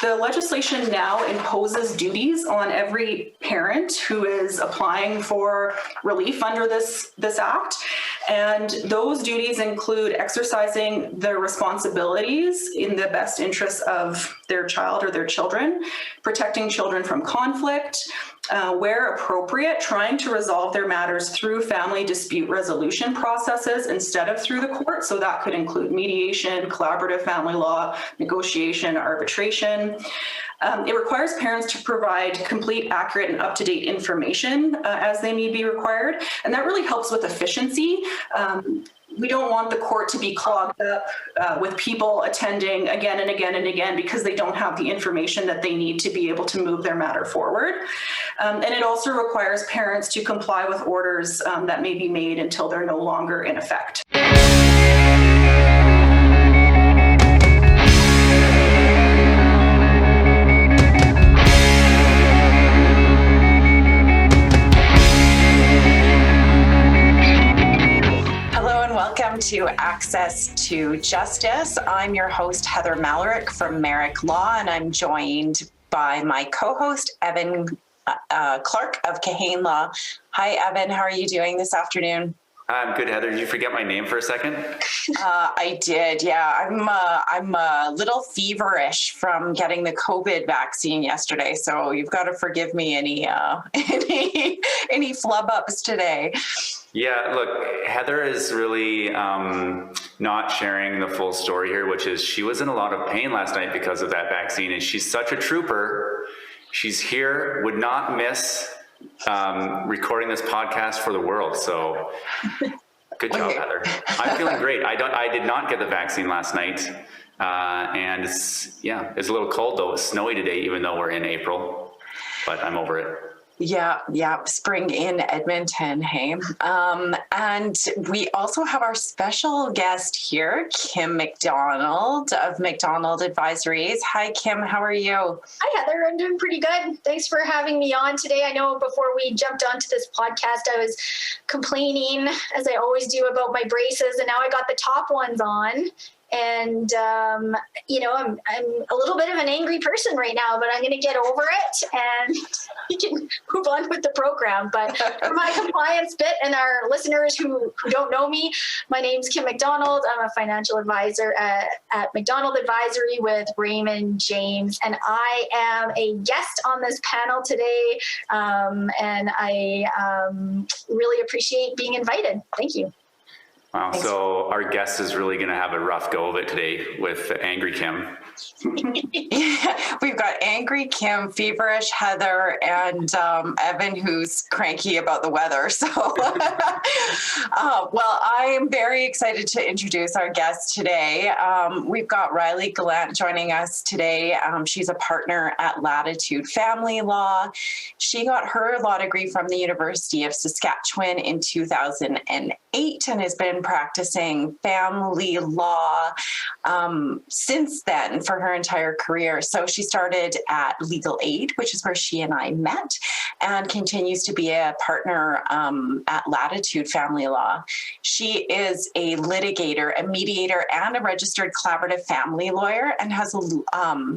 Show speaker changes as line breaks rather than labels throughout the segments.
The legislation now imposes duties on every parent who is applying for relief under this act. And those duties include exercising their responsibilities in the best interests of their child or their children, protecting children from conflict, where appropriate, trying to resolve their matters through family dispute resolution processes instead of through the court. So that could include mediation, collaborative family law, negotiation, arbitration. It requires parents to provide complete, accurate, and up-to-date information as they may be required. And that really helps with efficiency. We don't want the court to be clogged up with people attending again and again and again because they don't have the information that they need to be able to move their matter forward. And it also requires parents to comply with orders that may be made until they're no longer in effect.
Welcome to Access to Justice. I'm your host, Heather Malarick from Merrick Law, and I'm joined by my co-host, Evan Clark of Kahane Law. Hi, Evan. How are you doing this afternoon?
I'm good, Heather. Did you forget my name for a second?
I did, yeah. I'm a little feverish from getting the COVID vaccine yesterday, so you've got to forgive me any flub ups today.
Yeah, look, Heather is really not sharing the full story here, which is she was in a lot of pain last night because of that vaccine, and she's such a trooper. She's here, would not miss recording this podcast for the world. So good job, Heather. I'm feeling great. I did not get the vaccine last night. And it's a little cold though. It's snowy today, even though we're in April, but I'm over it.
Yeah. Spring in Edmonton, hey. And we also have our special guest here, Kim Mcdonald of Mcdonald Advisories. Hi, Kim. How are you?
Hi, Heather. I'm doing pretty good. Thanks for having me on today. I know before we jumped onto this podcast, I was complaining, as I always do, about my braces, and now I got the top ones on. And, I'm a little bit of an angry person right now, but I'm going to get over it and we can move on with the program. But for my compliance bit and our listeners who don't know me, my name's Kim Mcdonald. I'm a financial advisor at Mcdonald Advisory with Raymond James. And I am a guest on this panel today. And I really appreciate being invited. Thank you.
Wow, so our guest is really going to have a rough go of it today with Angry Kim.
We've got Angry Kim, Feverish Heather, and Evan, who's cranky about the weather. So, well, I am very excited to introduce our guest today. We've got Riley Gallant joining us today. She's a partner at Latitude Family Law. She got her law degree from the University of Saskatchewan in 2008 and has been practicing family law since then for her entire career. So she started at Legal Aid, which is where she and I met, and continues to be a partner at Latitude Family Law. She is a litigator, a mediator, and a registered collaborative family lawyer, and has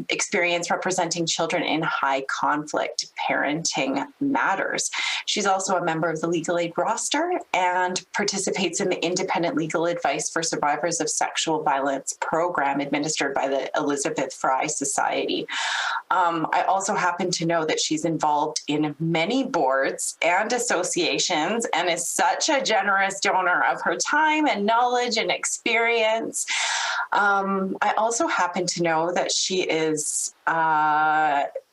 experience representing children in high conflict parenting matters. She's also a member of the Legal Aid roster and participates in the Independent Legal Advice for Survivors of Sexual Violence program administered by the Elizabeth Fry Society. I also happen to know that she's involved in many boards and associations and is such a generous donor of her time and knowledge and experience. I also happen to know that she is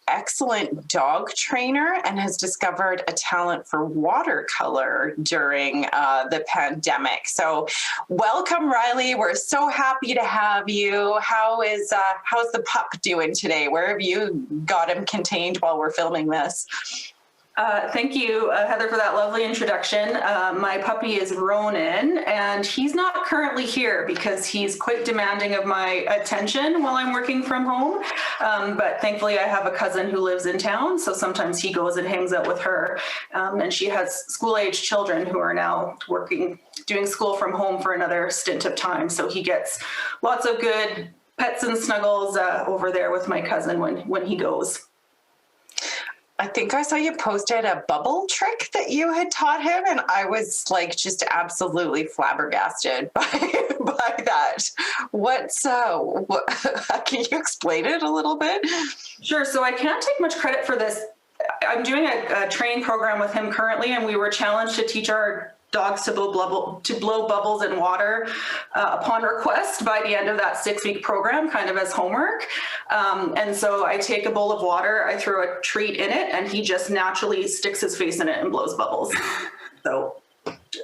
excellent dog trainer and has discovered a talent for watercolor during the pandemic. So welcome, Riley. We're so happy to have you. How's the pup doing today? Where have you got him contained while we're filming this?
Thank you, Heather, for that lovely introduction. My puppy is Ronan, and he's not currently here because he's quite demanding of my attention while I'm working from home. But thankfully, I have a cousin who lives in town, so sometimes he goes and hangs out with her. And she has school-age children who are now doing school from home for another stint of time. So he gets lots of good pets and snuggles over there with my cousin when he goes.
I think I saw you posted a bubble trick that you had taught him, and I was like just absolutely flabbergasted by that. Can you explain it a little bit?
Sure. So I can't take much credit for this. I'm doing a training program with him currently, and we were challenged to teach our dogs to blow bubbles in water upon request by the end of that 6-week program, kind of as homework. And so I take a bowl of water, I throw a treat in it, and he just naturally sticks his face in it and blows bubbles. So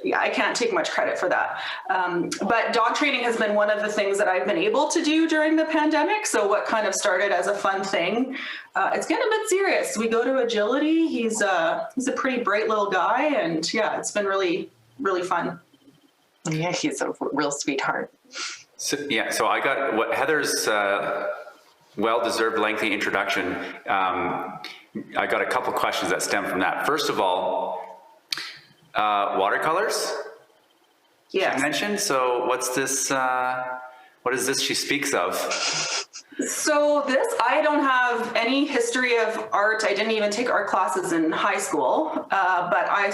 yeah, I can't take much credit for that. But dog training has been one of the things that I've been able to do during the pandemic. So what kind of started as a fun thing, it's getting a bit serious. We go to agility. He's a pretty bright little guy, and yeah, it's been really, really fun.
Yeah, he's a real sweetheart.
So I got what Heather's well-deserved lengthy introduction. I got a couple questions that stem from that. First of all, watercolors?
Yes.
She mentioned. So what's this? What is this she speaks of?
So I don't have any history of art. I didn't even take art classes in high school, but I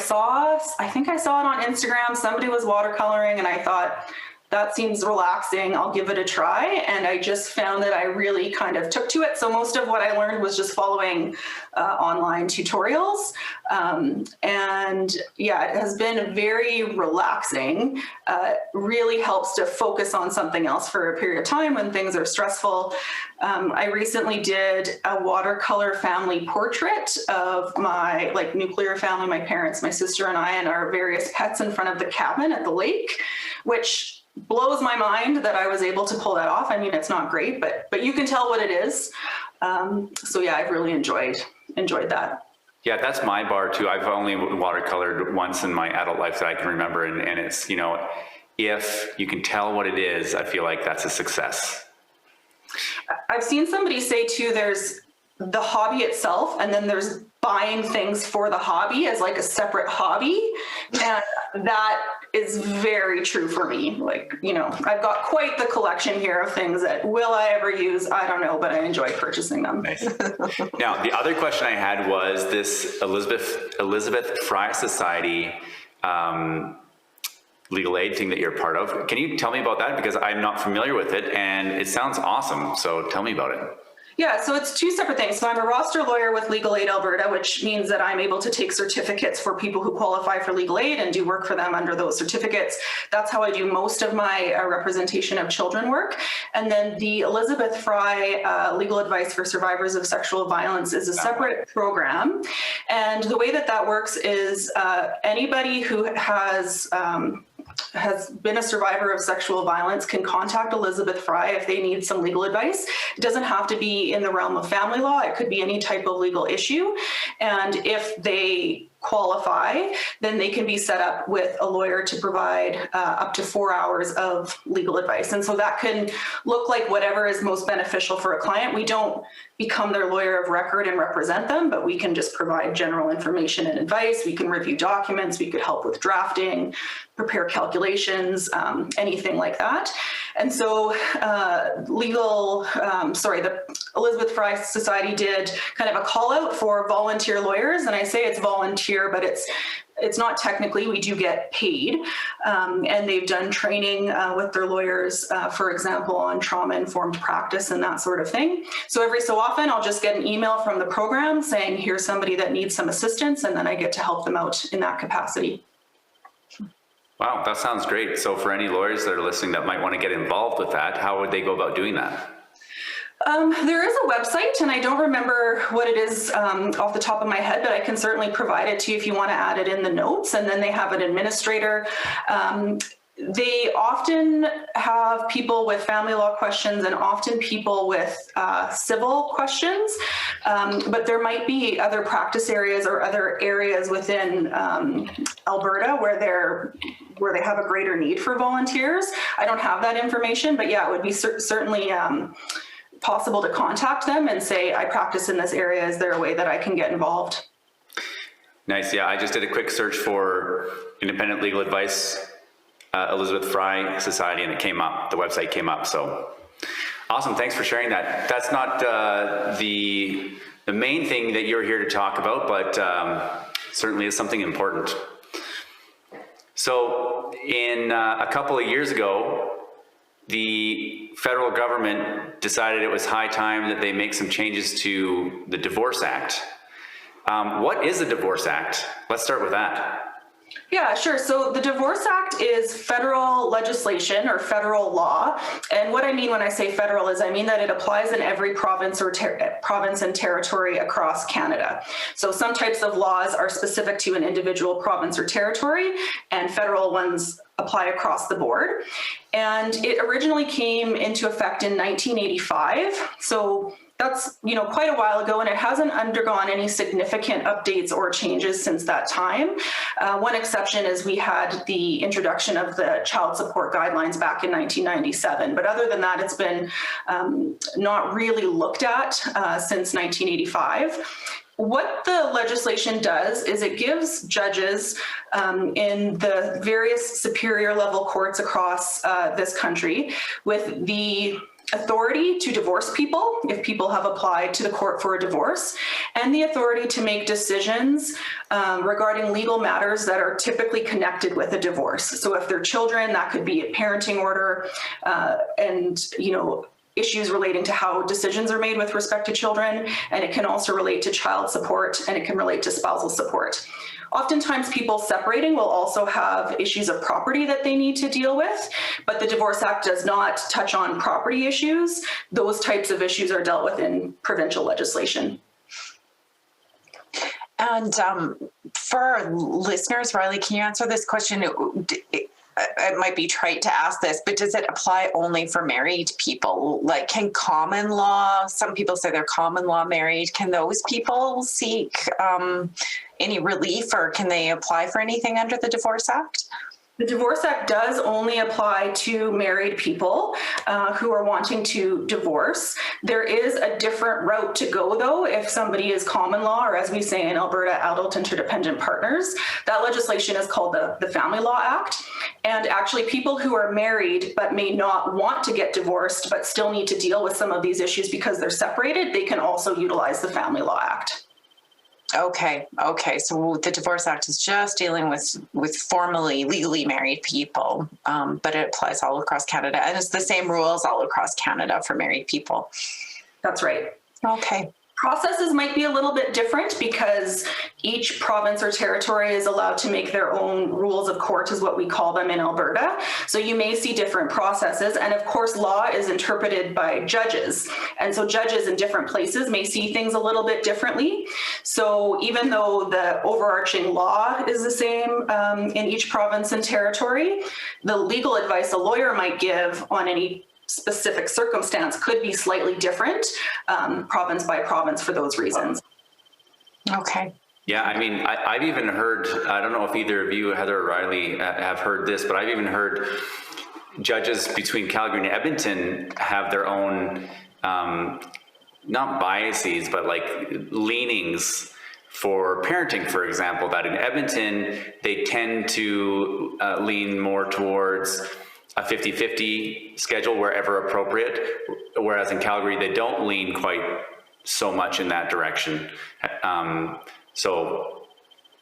think I saw it on Instagram. Somebody was watercoloring, and I thought, that seems relaxing. I'll give it a try. And I just found that I really kind of took to it. So most of what I learned was just following online tutorials. And yeah, it has been very relaxing. Really helps to focus on something else for a period of time when things are stressful. I recently did a watercolor family portrait of my nuclear family, my parents, my sister and I, and our various pets in front of the cabin at the lake, which blows my mind that I was able to pull that off. I mean, it's not great, but you can tell what it is. So yeah, I've really enjoyed that.
Yeah, that's my bar too. I've only watercolored once in my adult life that I can remember. And it's, if you can tell what it is, I feel like that's a success.
I've seen somebody say too, there's the hobby itself, and then there's buying things for the hobby as like a separate hobby. And that is very true for me. I've got quite the collection here of things that will I ever use? I don't know, but I enjoy purchasing them.
Nice. Now, the other question I had was this Elizabeth Fry Society legal aid thing that you're part of. Can you tell me about that? Because I'm not familiar with it, and it sounds awesome. So tell me about it.
Yeah, so it's two separate things. So I'm a roster lawyer with Legal Aid Alberta, which means that I'm able to take certificates for people who qualify for legal aid and do work for them under those certificates. That's how I do most of my representation of children work. And then the Elizabeth Fry Legal Advice for Survivors of Sexual Violence is a separate program. And the way that works is anybody who has been a survivor of sexual violence can contact Elizabeth Fry if they need some legal advice. It doesn't have to be in the realm of family law. It could be any type of legal issue. And if they qualify, then they can be set up with a lawyer to provide up to 4 hours of legal advice. And so that can look like whatever is most beneficial for a client. We don't become their lawyer of record and represent them, but we can just provide general information and advice. We can review documents. We could help with drafting, prepare calculations, anything like that. And so the Elizabeth Fry Society did kind of a call out for volunteer lawyers. And I say it's volunteer, but it's not technically, we do get paid. And they've done training with their lawyers, for example, on trauma-informed practice and that sort of thing. So every so often, I'll just get an email from the program saying, here's somebody that needs some assistance, and then I get to help them out in that capacity.
Wow, that sounds great. So for any lawyers that are listening that might want to get involved with that, how would they go about doing that?
There is a website, and I don't remember what it is off the top of my head, but I can certainly provide it to you if you want to add it in the notes. And then they have an administrator. They often have people with family law questions and often people with civil questions, but there might be other practice areas or other areas within Alberta where they have a greater need for volunteers. I don't have that information, but yeah, it would be certainly possible to contact them and say, I practice in this area. Is there a way that I can get involved?
Nice. Yeah, I just did a quick search for independent legal advice, Elizabeth Fry Society, and it came up. The website came up. So Awesome. Thanks for sharing that. That's not the main thing that you're here to talk about, but certainly is something important. So in a couple of years ago, the federal government decided it was high time that they make some changes to the Divorce Act. What is the Divorce Act? Let's start with that.
Yeah, sure. So the Divorce Act is federal legislation or federal law. And what I mean when I say federal is I mean that it applies in every province or province and territory across Canada. So some types of laws are specific to an individual province or territory, and federal ones apply across the board. And it originally came into effect in 1985. So that's, quite a while ago, and it hasn't undergone any significant updates or changes since that time. One exception is we had the introduction of the child support guidelines back in 1997. But other than that, it's been not really looked at since 1985. What the legislation does is it gives judges in the various superior level courts across this country with the authority to divorce people if people have applied to the court for a divorce, and the authority to make decisions regarding legal matters that are typically connected with a divorce. So if they're children, that could be a parenting order and, issues relating to how decisions are made with respect to children, and it can also relate to child support, and it can relate to spousal support. Oftentimes people separating will also have issues of property that they need to deal with, but the Divorce Act does not touch on property issues. Those types of issues are dealt with in provincial legislation.
And for our listeners, Riley, can you answer this question? It might be trite to ask this, but does it apply only for married people? Like, can common law, some people say they're common law married, can those people seek any relief, or can they apply for anything under the Divorce Act?
The Divorce Act does only apply to married people who are wanting to divorce. There is a different route to go, though, if somebody is common law, or as we say in Alberta, adult interdependent partners. That legislation is called the Family Law Act. And actually, people who are married but may not want to get divorced but still need to deal with some of these issues because they're separated, they can also utilize the Family Law Act.
Okay. So the Divorce Act is just dealing with formally, legally married people, but it applies all across Canada, and it's the same rules all across Canada for married people.
That's right.
Okay.
Processes might be a little bit different because each province or territory is allowed to make their own rules of court, is what we call them in Alberta. So you may see different processes. And of course, law is interpreted by judges. And so judges in different places may see things a little bit differently. So even though the overarching law is the same in each province and territory, the legal advice a lawyer might give on any specific circumstance could be slightly different province by province for those reasons.
Okay.
Yeah, I mean, I've even heard, I don't know if either of you, Heather or Riley, have heard this, but I've even heard judges between Calgary and Edmonton have their own, not biases, but like leanings for parenting, for example, that in Edmonton, they tend to lean more towards a 50-50 schedule wherever appropriate, whereas in Calgary, they don't lean quite so much in that direction. So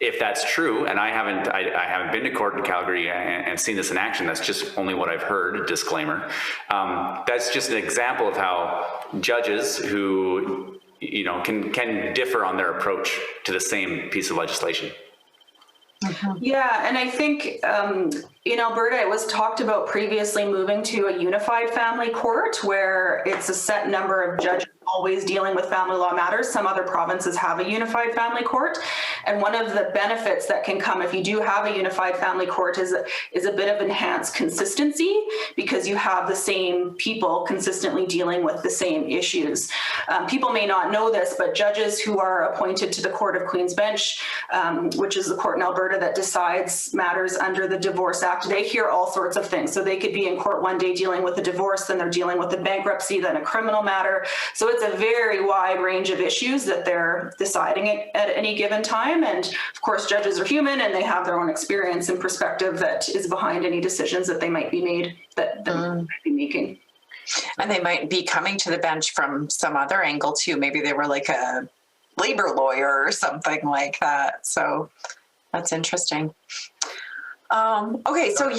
if that's true, and I haven't been to court in Calgary and seen this in action, that's just only what I've heard, disclaimer. That's just an example of how judges who, can differ on their approach to the same piece of legislation.
Mm-hmm. Yeah, and I think in Alberta, it was talked about previously moving to a unified family court where it's a set number of judges always dealing with family law matters. Some other provinces have a unified family court. And one of the benefits that can come if you do have a unified family court is a bit of enhanced consistency, because you have the same people consistently dealing with the same issues. People may not know this, but judges who are appointed to the Court of Queen's Bench, which is the court in Alberta that decides matters under the Divorce Act, they hear all sorts of things. So they could be in court one day dealing with a divorce, then they're dealing with a bankruptcy, then a criminal matter. So it's a very wide range of issues that they're deciding at any given time. And of course, judges are human and they have their own experience and perspective that is behind any decisions that they might be making.
And they might be coming to the bench from some other angle too. Maybe they were like a labor lawyer or something like that. So that's interesting. Okay, so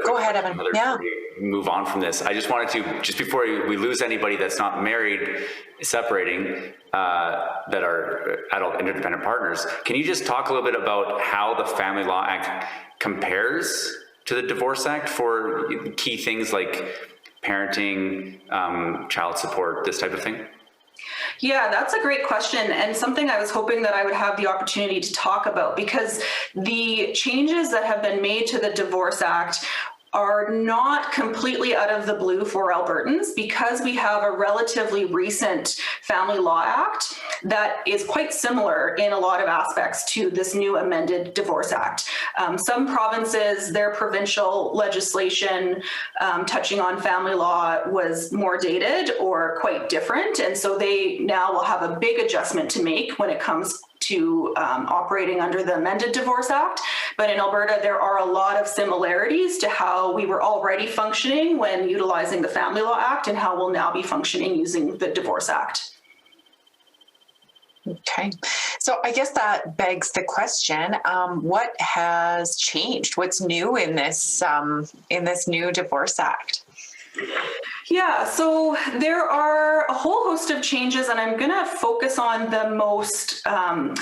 go ahead, Evan. Yeah.
Move on from this. I just wanted to, just before we lose anybody that's not married, separating, that are adult interdependent partners, can you just talk a little bit about how the Family Law Act compares to the Divorce Act for key things like parenting, child support, this type of thing?
Yeah, that's a great question, and something I was hoping that I would have the opportunity to talk about, because the changes that have been made to the Divorce Act are not completely out of the blue for Albertans, because we have a relatively recent Family Law Act that is quite similar in a lot of aspects to this new amended Divorce Act. Some provinces, their provincial legislation touching on family law was more dated or quite different, and so they now will have a big adjustment to make when it comes to operating under the amended Divorce Act. But in Alberta, there are a lot of similarities to how we were already functioning when utilizing the Family Law Act and how we'll now be functioning using the Divorce Act.
Okay, so I guess that begs the question, what has changed? What's new in this new Divorce Act?
Yeah, so there are a whole host of changes, and I'm going to focus on the most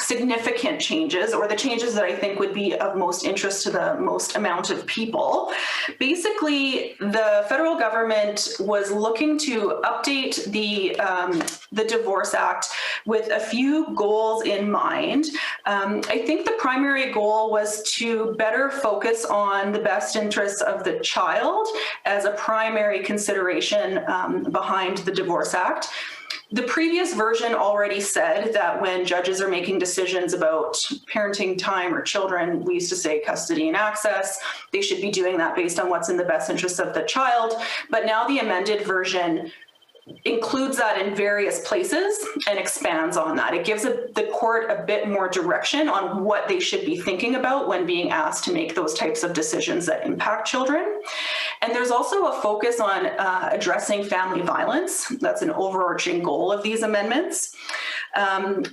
significant changes, or the changes that I think would be of most interest to the most amount of people. Basically, the federal government was looking to update the Divorce Act with a few goals in mind. I think the primary goal was to better focus on the best interests of the child as a primary consideration behind the Divorce Act. The previous version already said that when judges are making decisions about parenting time or children, we used to say custody and access, they should be doing that based on what's in the best interest of the child. But now the amended version includes that in various places and expands on that. It gives the court a bit more direction on what they should be thinking about when being asked to make those types of decisions that impact children. And there's also a focus on addressing family violence. That's an overarching goal of these amendments.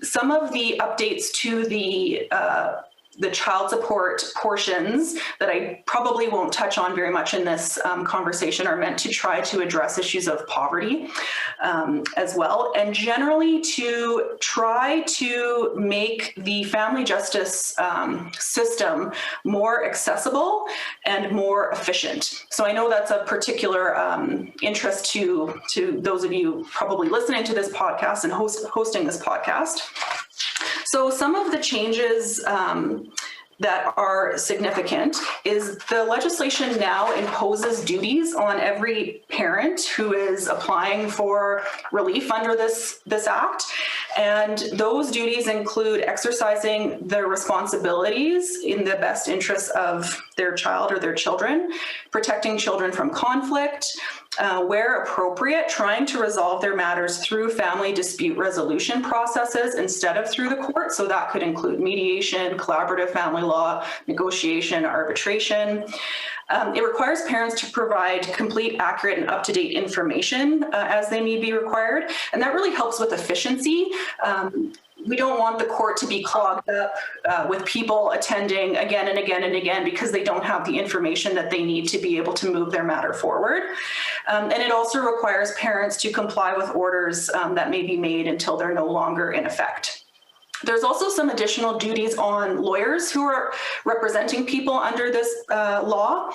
Some of the updates to the child support portions that I probably won't touch on very much in this conversation are meant to try to address issues of poverty as well, and generally to try to make the family justice system more accessible and more efficient. So I know that's a particular interest to those of you probably listening to this podcast and hosting this podcast. So some of the changes that are significant is the legislation now imposes duties on every parent who is applying for relief under this act. And those duties include exercising their responsibilities in the best interests of their child or their children, protecting children from conflict, where appropriate, trying to resolve their matters through family dispute resolution processes instead of through the court. So that could include mediation, collaborative family law, negotiation, arbitration. It requires parents to provide complete, accurate, and up-to-date information as they may be required. And that really helps with efficiency. We don't want the court to be clogged up with people attending again and again and again because they don't have the information that they need to be able to move their matter forward. And it also requires parents to comply with orders that may be made until they're no longer in effect. There's also some additional duties on lawyers who are representing people under this law.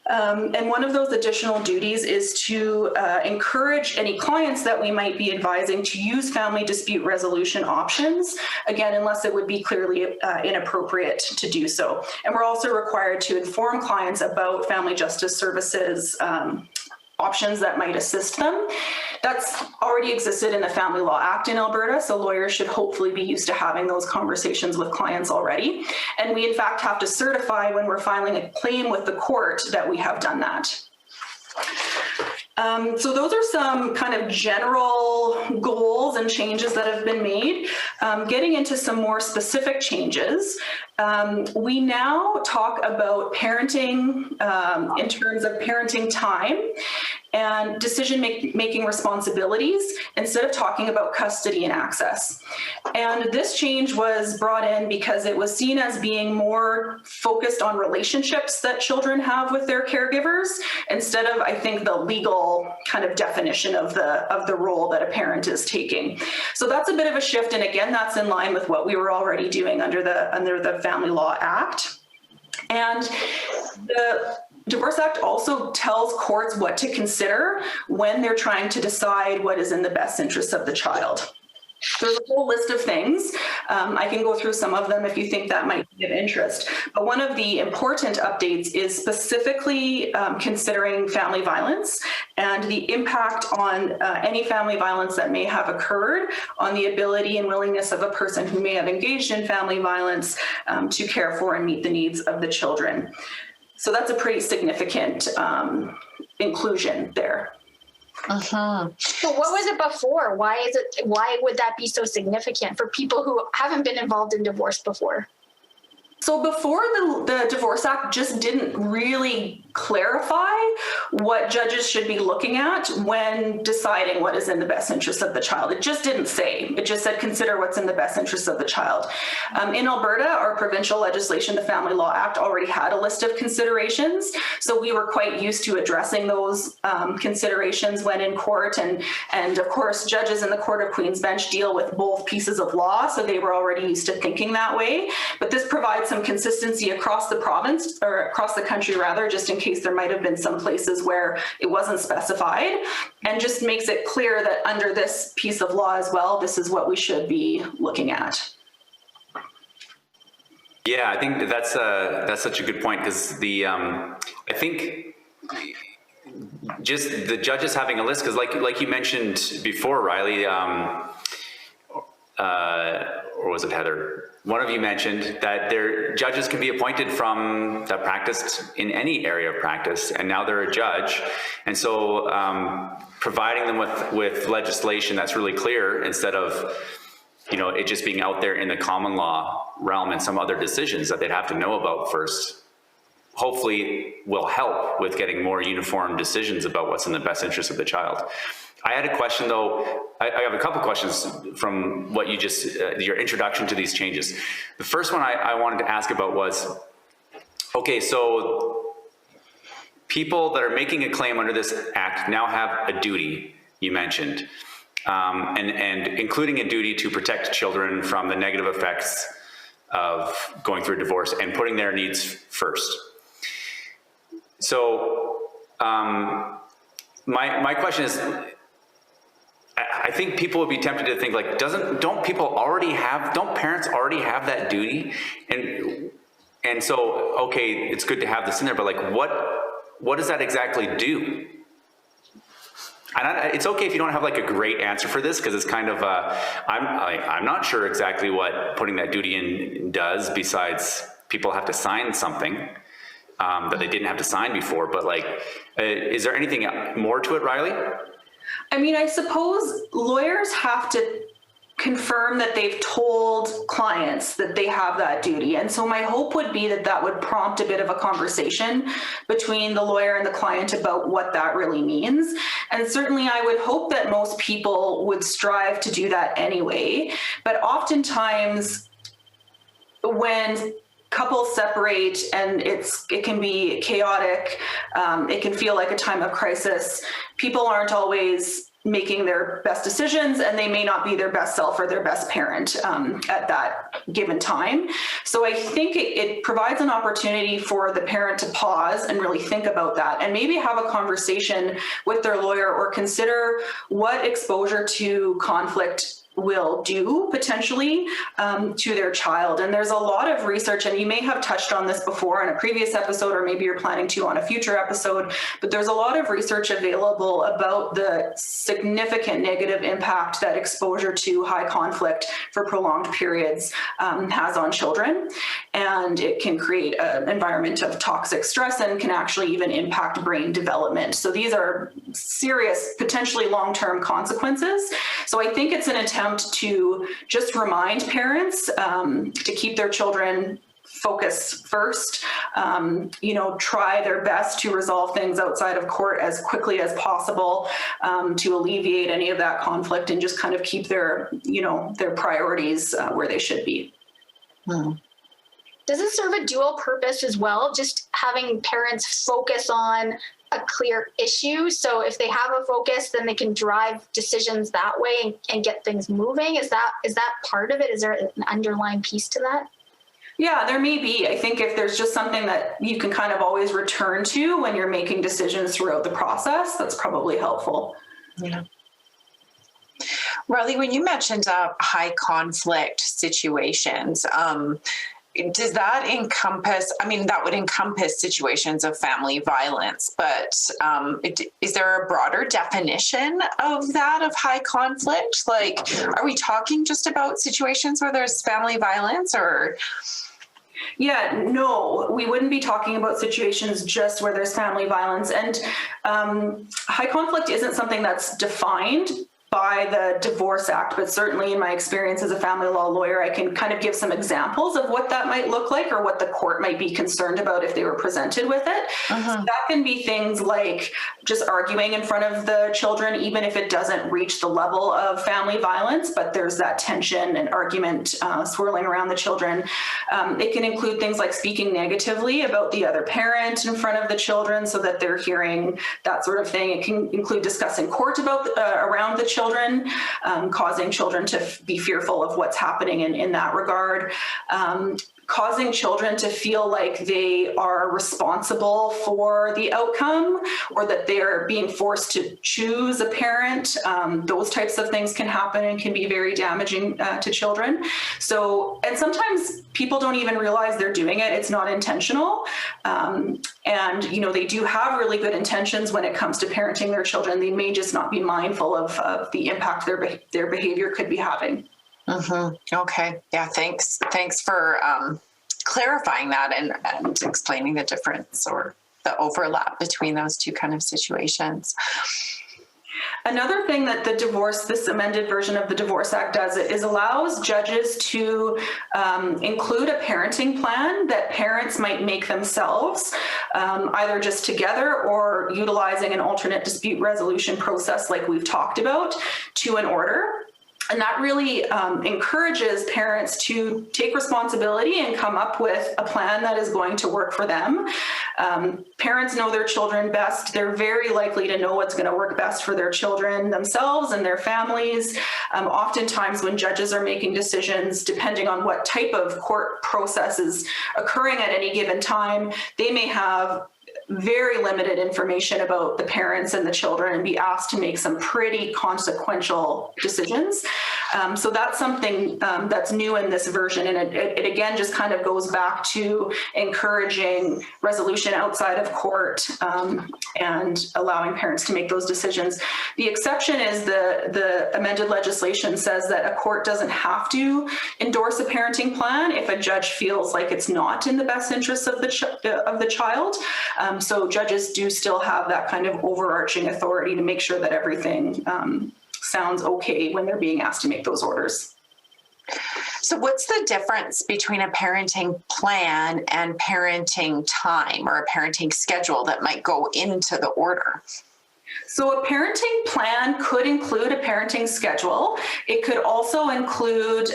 And one of those additional duties is to encourage any clients that we might be advising to use family dispute resolution options, again, unless it would be clearly inappropriate to do so. And we're also required to inform clients about family justice services options that might assist them. That's already existed in the Family Law Act in Alberta, so lawyers should hopefully be used to having those conversations with clients already. And we in fact have to certify when we're filing a claim with the court that we have done that. So those are some kind of general goals and changes that have been made. Getting into some more specific changes, we now talk about parenting in terms of parenting time. and decision-making responsibilities instead of talking about custody and access. And this change was brought in because it was seen as being more focused on relationships that children have with their caregivers instead of, I think, the legal kind of definition of the role that a parent is taking. So that's a bit of a shift, and again, that's in line with what we were already doing under the Family Law Act. And the Divorce Act also tells courts what to consider when they're trying to decide what is in the best interest of the child. There's a whole list of things. I can go through some of them if you think that might be of interest. But one of the important updates is specifically considering family violence and the impact on any family violence that may have occurred on the ability and willingness of a person who may have engaged in family violence to care for and meet the needs of the children. So that's a pretty significant inclusion there.
So what was it before? Why would that be so significant for people who haven't been involved in divorce before?
So before the Divorce Act just didn't really clarify what judges should be looking at when deciding what is in the best interest of the child. It just didn't say. It just said consider what's in the best interest of the child. In Alberta, our provincial legislation, the Family Law Act, already had a list of considerations. So we were quite used to addressing those considerations when in court. And of course, judges in the Court of Queen's Bench deal with both pieces of law. So they were already used to thinking that way. But this provides some consistency across the province, or across the country rather, just in case there might have been some places where it wasn't specified, and just makes it clear that under this piece of law as well, this is what we should be looking at.
Yeah, I think that's such a good point, because I think just the judges having a list, because like you mentioned before, Riley, or was it Heather? One of you mentioned that their judges can be appointed from that practiced in any area of practice, and now they're a judge. And so providing them with legislation that's really clear, instead of, you know, it just being out there in the common law realm and some other decisions that they'd have to know about first, hopefully will help with getting more uniform decisions about what's in the best interest of the child. I had a question though. I have a couple questions from what you just, your introduction to these changes. The first one I wanted to ask about was, okay, so people that are making a claim under this act now have a duty, you mentioned, and including a duty to protect children from the negative effects of going through a divorce and putting their needs first. So my question is, I think people would be tempted to think like, don't parents already have that duty? And so, okay, it's good to have this in there, but like, what does that exactly do? And it's okay if you don't have like a great answer for this, because it's kind of, I'm not sure exactly what putting that duty in does, besides people have to sign something that they didn't have to sign before. But like, is there anything more to it, Riley?
I mean, I suppose lawyers have to confirm that they've told clients that they have that duty. And so my hope would be that that would prompt a bit of a conversation between the lawyer and the client about what that really means. And certainly I would hope that most people would strive to do that anyway. But oftentimes when couples separate and it can be chaotic, it can feel like a time of crisis, people aren't always making their best decisions, and they may not be their best self or their best parent at that given time. So I think it provides an opportunity for the parent to pause and really think about that, and maybe have a conversation with their lawyer, or consider what exposure to conflict will do potentially to their child. And there's a lot of research, and you may have touched on this before in a previous episode, or maybe you're planning to on a future episode, but there's a lot of research available about the significant negative impact that exposure to high conflict for prolonged periods has on children. And it can create an environment of toxic stress and can actually even impact brain development. So these are serious, potentially long-term consequences. So I think it's an attempt to just remind parents to keep their children focus first, try their best to resolve things outside of court as quickly as possible, to alleviate any of that conflict and just kind of keep their priorities where they should be.
Does it serve a dual purpose as well? Just having parents focus on a clear issue. So if they have a focus, then they can drive decisions that way and get things moving. Is that part of it? Is there an underlying piece to that?
Yeah, there may be. I think if there's just something that you can kind of always return to when you're making decisions throughout the process, that's probably helpful.
Yeah. Riley, when you mentioned high conflict situations, does that encompass, that would encompass situations of family violence, but is there a broader definition of that, of high conflict? Like, are we talking just about situations where there's family violence, or?
Yeah, no, we wouldn't be talking about situations just where there's family violence. And high conflict isn't something that's defined by the Divorce Act, but certainly in my experience as a family law lawyer, I can kind of give some examples of what that might look like or what the court might be concerned about if they were presented with it. So that can be things like just arguing in front of the children, even if it doesn't reach the level of family violence, but there's that tension and argument swirling around the children. It can include things like speaking negatively about the other parent in front of the children so that they're hearing that sort of thing. It can include discussing court about around the children, causing children to be fearful of what's happening in that regard. Causing children to feel like they are responsible for the outcome or that they're being forced to choose a parent. Those types of things can happen and can be very damaging to children. So, and sometimes people don't even realize they're doing it. It's not intentional. And, they do have really good intentions when it comes to parenting their children. They may just not be mindful of the impact their behavior could be having.
Okay. Yeah. Thanks for clarifying that and explaining the difference or the overlap between those two kind of situations.
Another thing that this amended version of the Divorce Act does is allows judges to include a parenting plan that parents might make themselves, either just together or utilizing an alternate dispute resolution process like we've talked about to an order. And that really encourages parents to take responsibility and come up with a plan that is going to work for them. Parents know their children best. They're very likely to know what's going to work best for their children themselves and their families. Oftentimes when judges are making decisions, depending on what type of court process is occurring at any given time, they may have very limited information about the parents and the children and be asked to make some pretty consequential decisions. So that's something that's new in this version. And it again just kind of goes back to encouraging resolution outside of court and allowing parents to make those decisions. The exception is the amended legislation says that a court doesn't have to endorse a parenting plan if a judge feels like it's not in the best interests of the child. So judges do still have that kind of overarching authority to make sure that everything sounds okay when they're being asked to make those orders.
So what's the difference between a parenting plan and parenting time or a parenting schedule that might go into the order?
So a parenting plan could include a parenting schedule. It could also include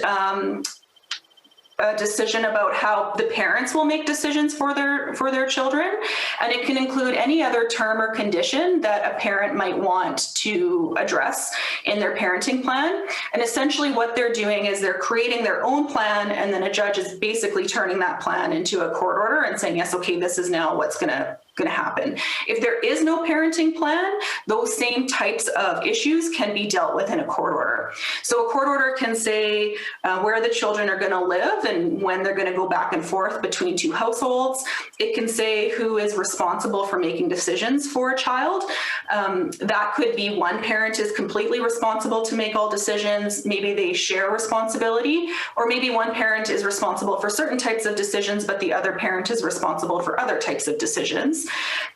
a decision about how the parents will make decisions for their children. And it can include any other term or condition that a parent might want to address in their parenting plan. And essentially what they're doing is they're creating their own plan, and then a judge is basically turning that plan into a court order and saying, yes, okay, this is now what's going to happen. If there is no parenting plan, those same types of issues can be dealt with in a court order. So a court order can say where the children are going to live and when they're going to go back and forth between two households. It can say who is responsible for making decisions for a child. That could be one parent is completely responsible to make all decisions. Maybe they share responsibility, or maybe one parent is responsible for certain types of decisions, but the other parent is responsible for other types of decisions.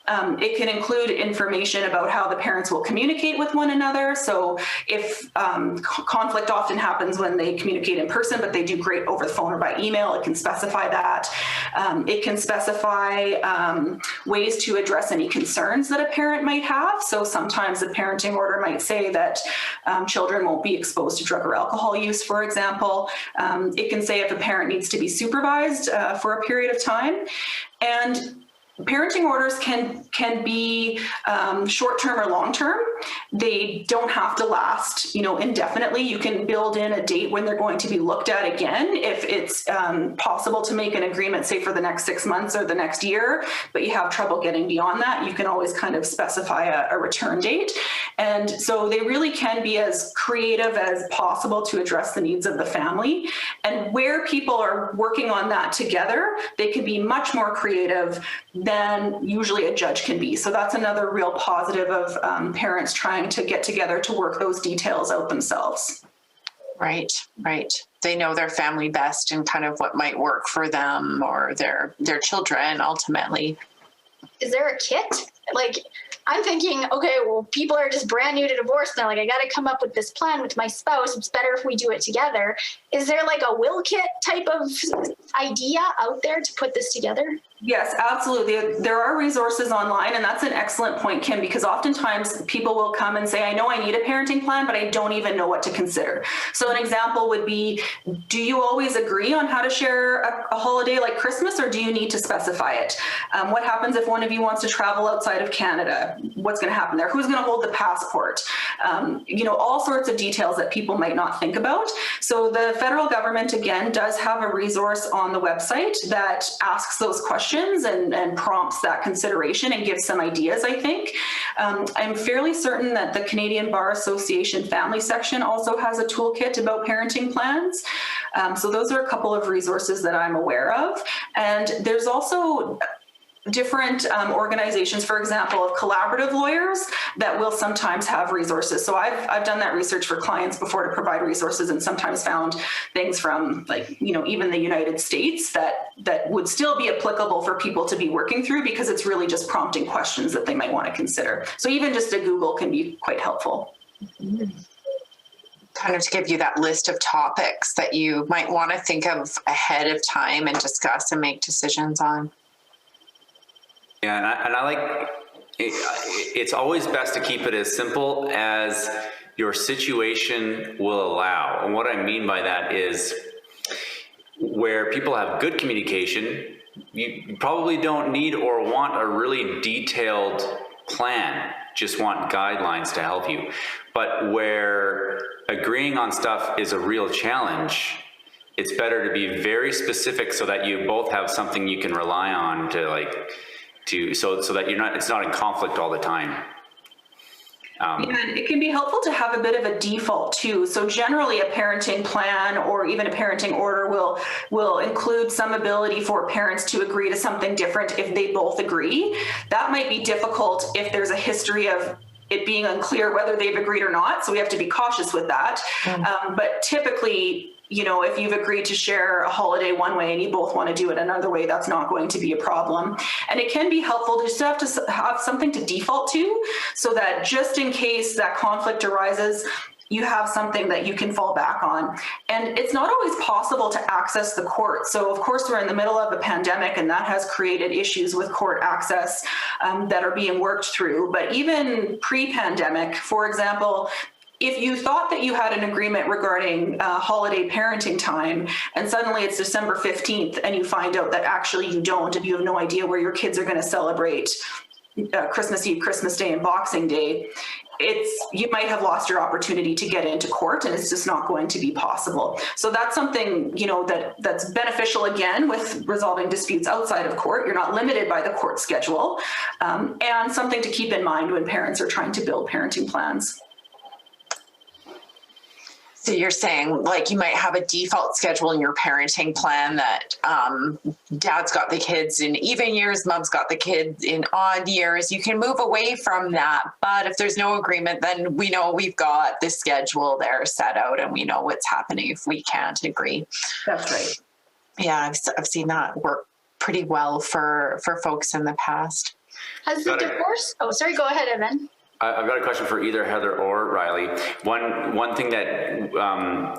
It can include information about how the parents will communicate with one another. So if conflict often happens when they communicate in person, but they do great over the phone or by email, it can specify that. It can specify ways to address any concerns that a parent might have. So sometimes the parenting order might say that children won't be exposed to drug or alcohol use, for example. It can say if a parent needs to be supervised for a period of time. And parenting orders can be short-term or long-term. They don't have to last, indefinitely. You can build in a date when they're going to be looked at again. If it's possible to make an agreement, say for the next 6 months or the next year, but you have trouble getting beyond that, you can always kind of specify a return date. And so they really can be as creative as possible to address the needs of the family. And where people are working on that together, they can be much more creative than usually a judge can be. So that's another real positive of parents trying to get together to work those details out themselves.
Right. They know their family best and kind of what might work for them or their children ultimately.
Is there a kit? Like, I'm thinking, okay, well, people are just brand new to divorce. And they're like, I got to come up with this plan with my spouse. It's better if we do it together. Is there like a will kit type of idea out there to put this together?
Yes, absolutely. There are resources online, and that's an excellent point, Kim, because oftentimes people will come and say, I know I need a parenting plan, but I don't even know what to consider. So an example would be, do you always agree on how to share a holiday like Christmas, or do you need to specify it? What happens if one of you wants to travel outside of Canada? What's going to happen there? Who's going to hold the passport? All sorts of details that people might not think about. So the federal government, again, does have a resource on the website that asks those questions and prompts that consideration and gives some ideas, I think. I'm fairly certain that the Canadian Bar Association family section also has a toolkit about parenting plans. So those are a couple of resources that I'm aware of. And there's also different organizations, for example, of collaborative lawyers that will sometimes have resources. So I've done that research for clients before to provide resources, and sometimes found things from even the United States that would still be applicable for people to be working through, because it's really just prompting questions that they might want to consider. So even just a Google can be quite helpful.
Kind of to give you that list of topics that you might want to think of ahead of time and discuss and make decisions on.
Yeah, and I like, it's always best to keep it as simple as your situation will allow. And what I mean by that is where people have good communication, you probably don't need or want a really detailed plan, just want guidelines to help you. But where agreeing on stuff is a real challenge, it's better to be very specific so that you both have something you can rely on so that it's not in conflict all the time.
And it can be helpful to have a bit of a default too. So generally a parenting plan or even a parenting order will include some ability for parents to agree to something different if they both agree. That might be difficult if there's a history of it being unclear whether they've agreed or not. So we have to be cautious with that. But typically, if you've agreed to share a holiday one way and you both want to do it another way, that's not going to be a problem. And it can be helpful just to have something to default to, so that just in case that conflict arises, you have something that you can fall back on. And it's not always possible to access the court. So of course we're in the middle of a pandemic, and that has created issues with court access that are being worked through. But even pre-pandemic, for example, if you thought that you had an agreement regarding holiday parenting time, and suddenly it's December 15th and you find out that actually you don't, and you have no idea where your kids are going to celebrate Christmas Eve, Christmas Day, and Boxing Day, you might have lost your opportunity to get into court, and it's just not going to be possible. So that's something, that's beneficial again with resolving disputes outside of court. You're not limited by the court schedule, and something to keep in mind when parents are trying to build parenting plans.
So you're saying like you might have a default schedule in your parenting plan that dad's got the kids in even years, mom's got the kids in odd years. You can move away from that. But if there's no agreement, then we know we've got the schedule there set out and we know what's happening if we can't agree.
That's right.
Yeah, I've seen that work pretty well for folks in the past.
Has the divorce? Oh, sorry. Go ahead, Evan.
I've got a question for either Heather or Riley. One thing that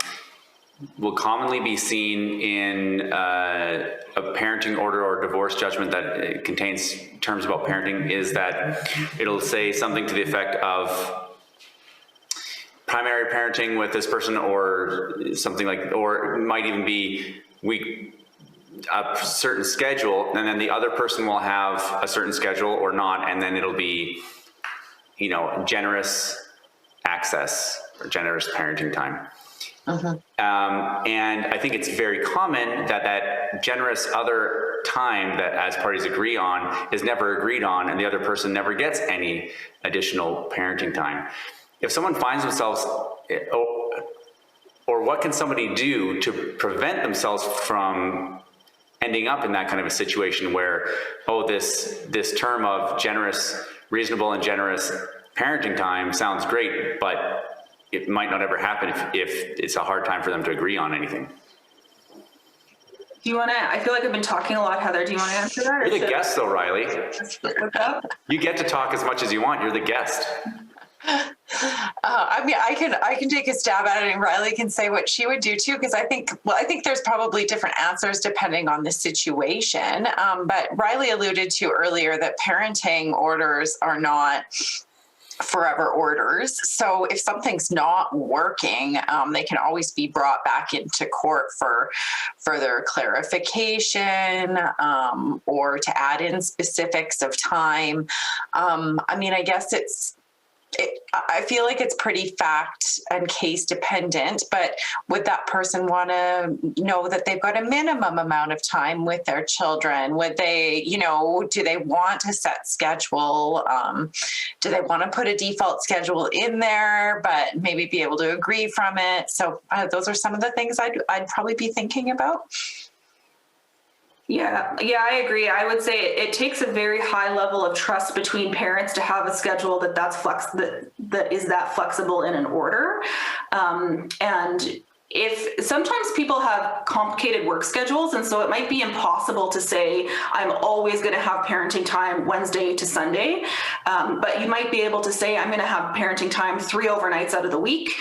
will commonly be seen in a parenting order or divorce judgment that contains terms about parenting is that it'll say something to the effect of primary parenting with this person, or something like, or it might even be a certain schedule, and then the other person will have a certain schedule or not, and then it'll be, you know, generous access or generous parenting time. And I think it's very common that generous other time that as parties agree on is never agreed on, and the other person never gets any additional parenting time. If someone finds themselves, or what can somebody do to prevent themselves from ending up in that kind of a situation where, oh, this term of reasonable and generous parenting time sounds great, but it might not ever happen if it's a hard time for them to agree on anything.
Do you want to, I feel like I've been talking a lot, Heather. Do you want to answer that?
You're the guest though, Riley.
What's up?
You get to talk as much as you want. You're the guest.
I mean, I can take a stab at it, and Riley can say what she would do too, because I think there's probably different answers depending on the situation. But Riley alluded to earlier that parenting orders are not forever orders. So if something's not working, they can always be brought back into court for further clarification, or to add in specifics of time. I mean, I guess I feel like it's pretty fact and case dependent, but would that person want to know that they've got a minimum amount of time with their children? Would they, you know, do they want a set schedule? Do they want to put a default schedule in there, but maybe be able to agree from it? So those are some of the things I'd probably be thinking about.
Yeah, I agree. I would say it takes a very high level of trust between parents to have a schedule that is that flexible in an order. And if sometimes people have complicated work schedules, and so it might be impossible to say, I'm always going to have parenting time Wednesday to Sunday. But you might be able to say, I'm going to have parenting time 3 overnights out of the week.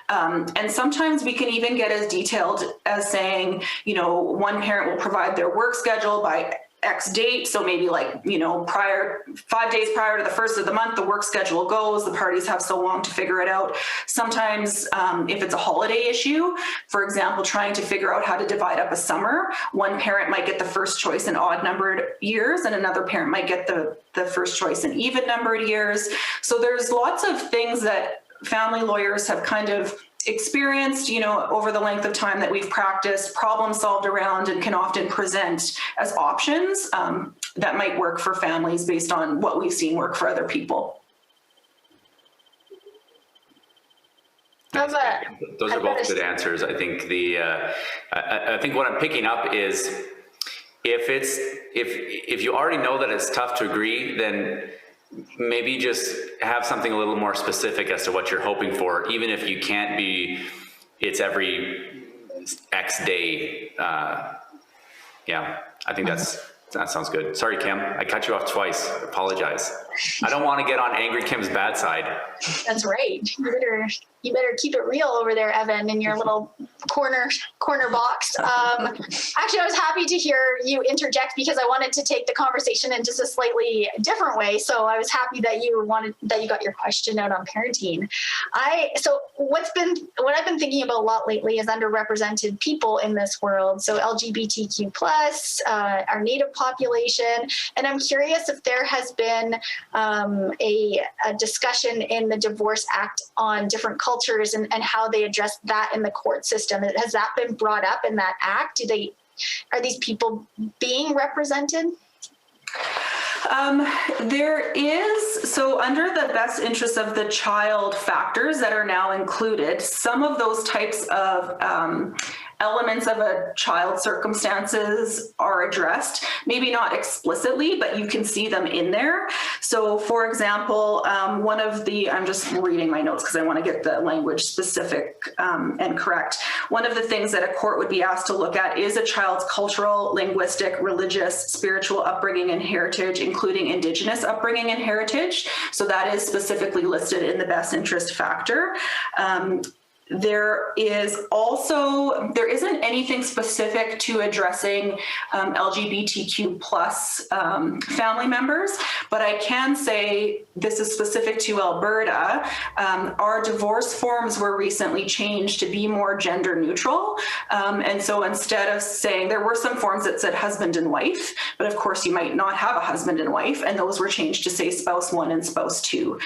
And sometimes we can even get as detailed as saying, you know, one parent will provide their work schedule by X date. So maybe 5 days prior to the first of the month, the work schedule goes, the parties have so long to figure it out. Sometimes if it's a holiday issue, for example, trying to figure out how to divide up a summer, one parent might get the first choice in odd numbered years, and another parent might get the first choice in even numbered years. So there's lots of things that family lawyers have kind of experienced, you know, over the length of time that we've practiced, problem solved around, and can often present as options that might work for families based on what we've seen work for other people.
Those are both good answers. I think I think what I'm picking up is if you already know that it's tough to agree, then maybe just have something a little more specific as to what you're hoping for, even if you can't be, it's every X day. Yeah, I think that sounds good. Sorry, Kim, I cut you off twice. I apologize. I don't want to get on Angry Kim's bad side.
That's right. You better keep it real over there, Evan, in your little corner box. Actually, I was happy to hear you interject because I wanted to take the conversation in just a slightly different way. So I was happy that you got your question out on parenting. So what I've been thinking about a lot lately is underrepresented people in this world. So LGBTQ+, our Native population, and I'm curious if there has been a discussion in the Divorce Act on different cultures and how they address that in the court system. Has that been brought up in that act? Are these people being represented?
There is, so under the best interest of the child factors that are now included, some of those types of elements of a child's circumstances are addressed, maybe not explicitly, but you can see them in there. So for example, I'm just reading my notes because I want to get the language specific and correct. One of the things that a court would be asked to look at is a child's cultural, linguistic, religious, spiritual upbringing and heritage, including Indigenous upbringing and heritage. So that is specifically listed in the best interest factor. There isn't anything specific to addressing LGBTQ plus family members, but I can say this is specific to Alberta. Our divorce forms were recently changed to be more gender neutral. And so instead of saying, there were some forms that said husband and wife, but of course you might not have a husband and wife, and those were changed to say spouse one and spouse two.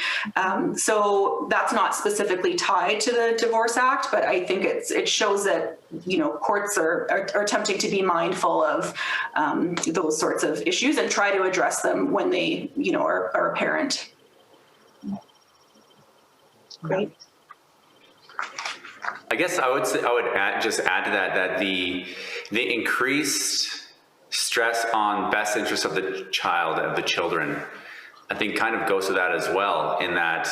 So that's not specifically tied to the Divorce Act, but I think it shows that, you know, courts are attempting to be mindful of those sorts of issues and try to address them when they, you know, are apparent.
Great.
I guess I would add to that the increased stress on best interest of the child, of the children, I think kind of goes to that as well, in that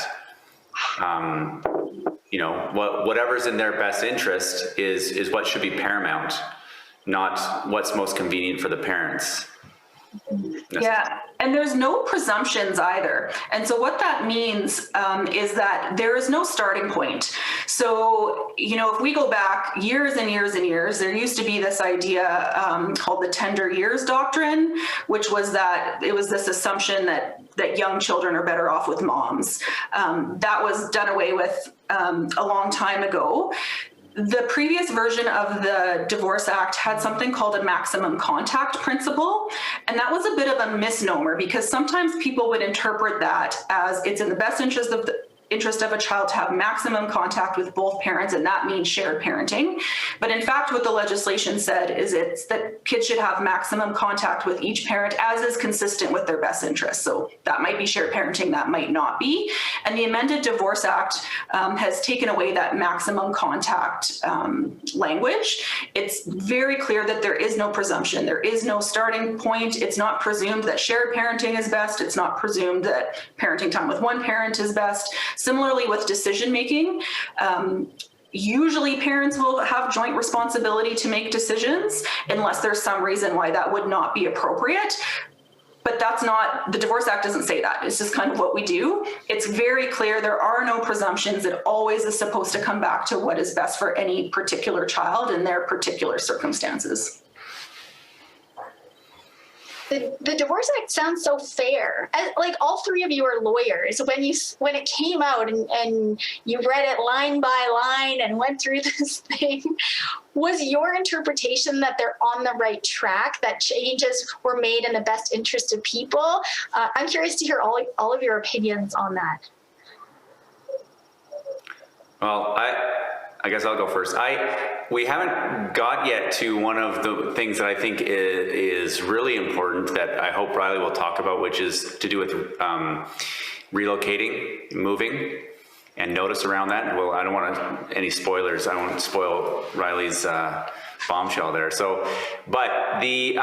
you know, whatever's in their best interest is what should be paramount, not what's most convenient for the parents.
Yeah, and there's no presumptions either. And so what that means is that there is no starting point. So, you know, if we go back years and years and years, there used to be this idea called the tender years doctrine, which was that it was this assumption that young children are better off with moms. That was done away with a long time ago. The previous version of the Divorce Act had something called a maximum contact principle, and that was a bit of a misnomer because sometimes people would interpret that as it's in the best interest of a child to have maximum contact with both parents, and that means shared parenting. But in fact, what the legislation said is it's that kids should have maximum contact with each parent as is consistent with their best interests. So that might be shared parenting, that might not be. And the amended Divorce Act has taken away that maximum contact language. It's very clear that there is no presumption. There is no starting point. It's not presumed that shared parenting is best. It's not presumed that parenting time with one parent is best. Similarly with decision-making, usually parents will have joint responsibility to make decisions unless there's some reason why that would not be appropriate. But that's not, the Divorce Act doesn't say that. It's just kind of what we do. It's very clear there are no presumptions. It always is supposed to come back to what is best for any particular child in their particular circumstances.
The Divorce Act sounds so fair. Like all three of you are lawyers. When it came out and you read it line by line and went through this thing, was your interpretation that they're on the right track, that changes were made in the best interest of people? I'm curious to hear all of your opinions on that.
Well, I guess I'll go first. We haven't got yet to one of the things that I think is really important that I hope Riley will talk about, which is to do with relocating, moving, and notice around that. Well, I don't want any spoilers. I don't want to spoil Riley's bombshell there. So, but the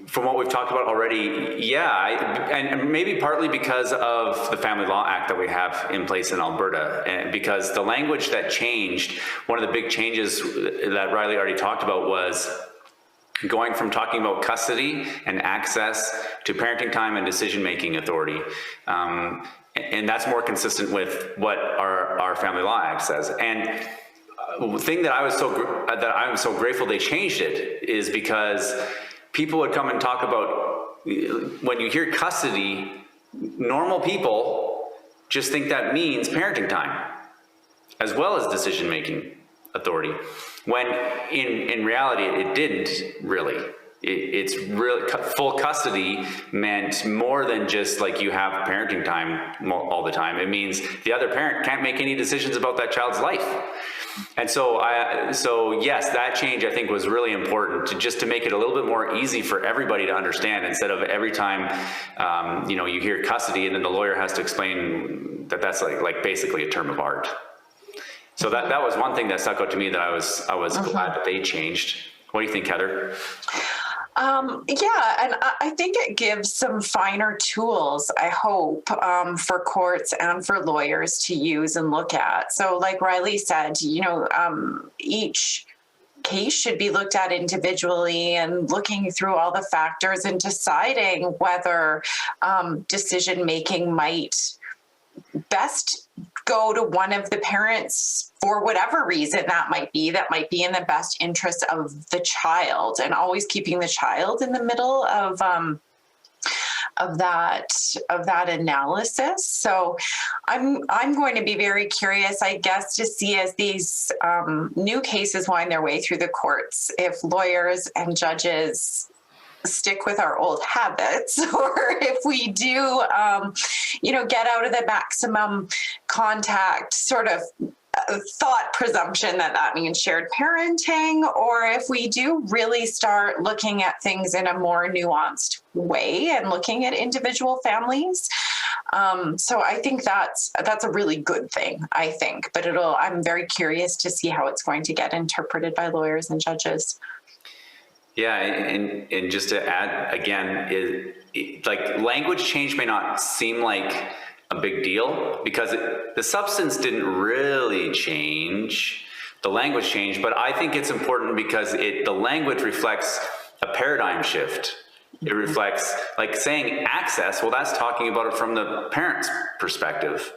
from what we've talked about already, yeah, and maybe partly because of the Family Law Act that we have in place in Alberta, and because the language that changed, one of the big changes that Riley already talked about was going from talking about custody and access to parenting time and decision-making authority. And that's more consistent with what our Family Law Act says. And the thing that I'm so grateful they changed it is because people would come and talk about, when you hear custody, normal people just think that means parenting time as well as decision-making authority, when in reality it didn't really. It's really, full custody meant more than just like you have parenting time all the time. It means the other parent can't make any decisions about that child's life. And so yes, that change I think was really important to make it a little bit more easy for everybody to understand, instead of every time you hear custody and then the lawyer has to explain that that's like basically a term of art. So that was one thing that stuck out to me that I was glad that they changed. What do you think, Heather?
Yeah, and I think it gives some finer tools, I hope, for courts and for lawyers to use and look at. So like Riley said, each case should be looked at individually and looking through all the factors and deciding whether decision-making might best go to one of the parents for whatever reason that might be in the best interest of the child, and always keeping the child in the middle of that analysis. So I'm going to be very curious, I guess, to see as these new cases wind their way through the courts, if lawyers and judges stick with our old habits, or if we do, get out of the maximum contact sort of thought presumption that means shared parenting, or if we do really start looking at things in a more nuanced way and looking at individual families. So I think that's a really good thing, I think, but I'm very curious to see how it's going to get interpreted by lawyers and judges.
Yeah, and just to add again, like language change may not seem like a big deal because the substance didn't really change, the language changed, but I think it's important because the language reflects a paradigm shift. It reflects, like saying access, well, that's talking about it from the parent's perspective.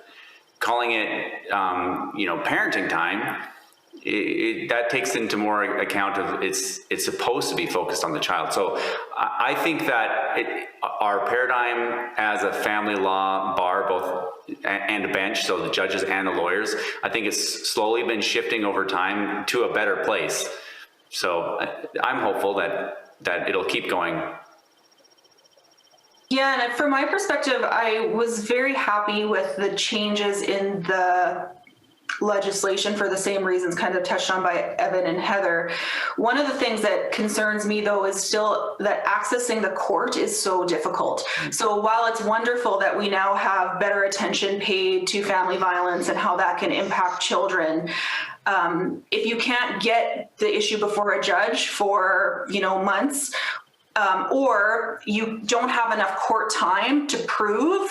Calling it, parenting time, that takes into more account of it's supposed to be focused on the child. So I think that our paradigm as a family law bar, both and a bench, so the judges and the lawyers, I think it's slowly been shifting over time to a better place. So I'm hopeful that it'll keep going.
Yeah, and from my perspective, I was very happy with the changes in the legislation for the same reasons kind of touched on by Evan and Heather. One of the things that concerns me though is still that accessing the court is so difficult. So while it's wonderful that we now have better attention paid to family violence and how that can impact children, if you can't get the issue before a judge for months, or you don't have enough court time to prove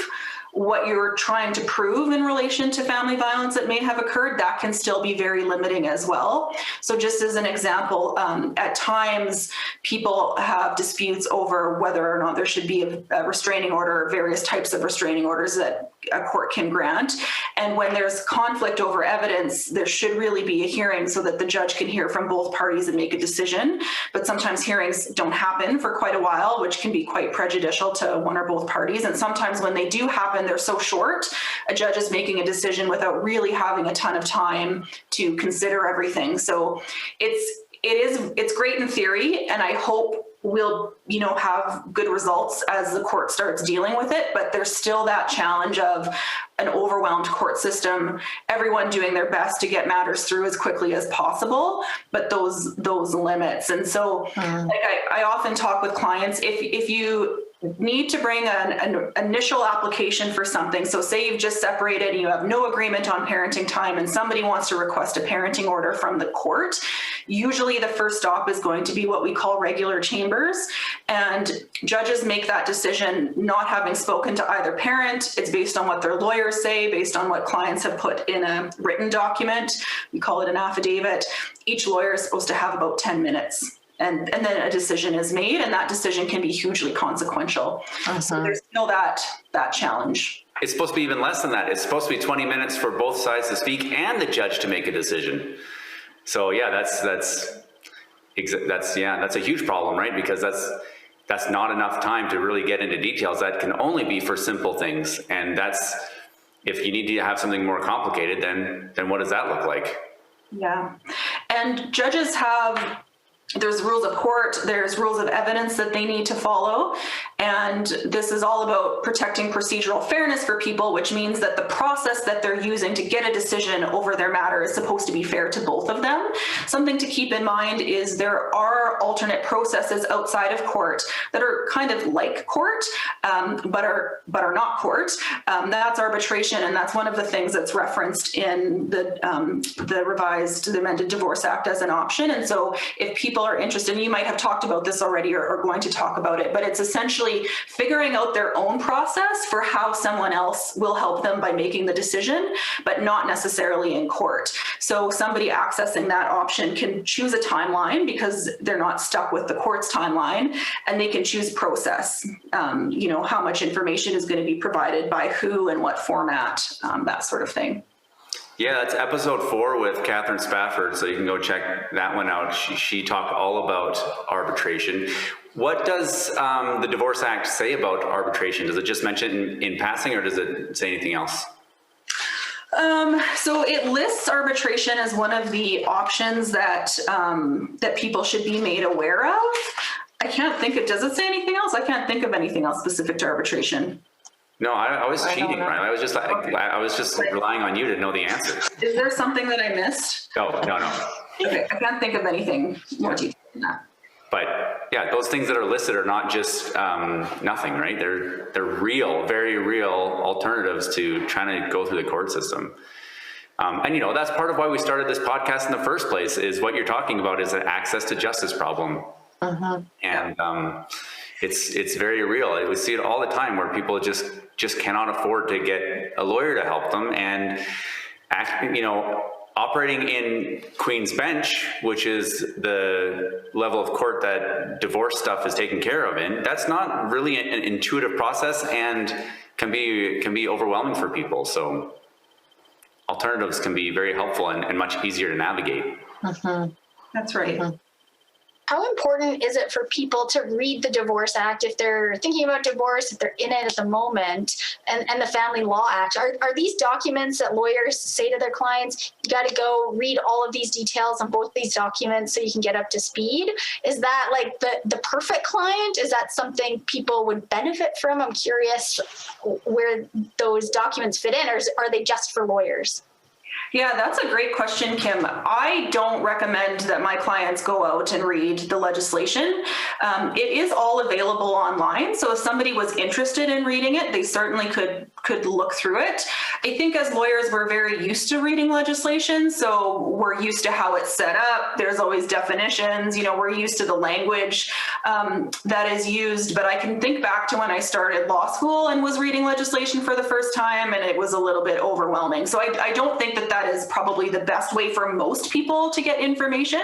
what you're trying to prove in relation to family violence that may have occurred, that can still be very limiting as well. So just as an example, at times people have disputes over whether or not there should be a restraining order, or various types of restraining orders that a court can grant. And when there's conflict over evidence, there should really be a hearing so that the judge can hear from both parties and make a decision. But sometimes hearings don't happen for quite a while, which can be quite prejudicial to one or both parties. And sometimes when they do happen, they're so short, a judge is making a decision without really having a ton of time to consider everything. So it's great in theory, and I hope we'll have good results as the court starts dealing with it, but there's still that challenge of an overwhelmed court system, everyone doing their best to get matters through as quickly as possible, but those limits. And so like I often talk with clients, if you need to bring an initial application for something. So say you've just separated and you have no agreement on parenting time and somebody wants to request a parenting order from the court. Usually the first stop is going to be what we call regular chambers, and judges make that decision not having spoken to either parent. It's based on what their lawyers say, based on what clients have put in a written document. We call it an affidavit. Each lawyer is supposed to have about 10 minutes. And then a decision is made, and that decision can be hugely consequential. So there's still that challenge.
It's supposed to be even less than that. It's supposed to be 20 minutes for both sides to speak and the judge to make a decision. So yeah, that's a huge problem, right? Because that's not enough time to really get into details. That can only be for simple things, and that's if you need to have something more complicated, then what does that look like?
Yeah, and judges have There's rules of court, there's rules of evidence that they need to follow. And this is all about protecting procedural fairness for people, which means that the process that they're using to get a decision over their matter is supposed to be fair to both of them. Something to keep in mind is there are alternate processes outside of court that are kind of like court, but are not court. That's arbitration, and that's one of the things that's referenced in the revised, the amended Divorce Act as an option. And so if people are interested, and you might have talked about this already or are going to talk about it, but it's essentially figuring out their own process for how someone else will help them by making the decision, but not necessarily in court. So somebody accessing that option can choose a timeline because they're not stuck with the court's timeline, and they can choose process, how much information is going to be provided by who and what format, that sort of thing.
Yeah, that's episode 4 with Catherine Spafford, so you can go check that one out. She talked all about arbitration. What does the Divorce Act say about arbitration? Does it just mention in passing, or does it say anything else?
So it lists arbitration as one of the options that that people should be made aware of. I can't think of, does it say anything else? I can't think of anything else specific to arbitration.
No, I was cheating, right? I was just relying on you to know the answer.
Is there something that I missed?
No.
Okay, I can't think of anything more detailed than that.
But yeah, those things that are listed are not just nothing, right? They're real, very real alternatives to trying to go through the court system. And that's part of why we started this podcast in the first place, is what you're talking about is an access to justice problem. And it's very real. We see it all the time where people just cannot afford to get a lawyer to help them, and operating in Queen's Bench, which is the level of court that divorce stuff is taken care of in, that's not really an intuitive process and can be overwhelming for people. So alternatives can be very helpful and much easier to navigate.
That's right.
How important is it for people to read the Divorce Act if they're thinking about divorce, if they're in it at the moment, and the Family Law Act? Are these documents that lawyers say to their clients, you got to go read all of these details on both these documents so you can get up to speed? Is that like the perfect client? Is that something people would benefit from? I'm curious where those documents fit in, or are they just for lawyers?
Yeah, that's a great question, Kim. I don't recommend that my clients go out and read the legislation. It is all available online, so if somebody was interested in reading it, they certainly could look through it. I think as lawyers, we're very used to reading legislation, so we're used to how it's set up. There's always definitions, we're used to the language that is used, but I can think back to when I started law school and was reading legislation for the first time, and it was a little bit overwhelming. So I don't think that is probably the best way for most people to get information,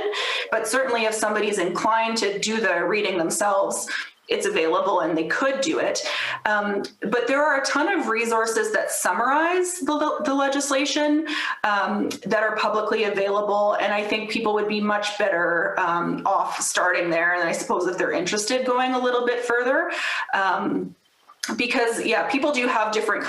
but certainly if somebody's inclined to do the reading themselves, it's available and they could do it. But there are a ton of resources that summarize the legislation that are publicly available. And I think people would be much better off starting there. And I suppose if they're interested, going a little bit further. Because people do have different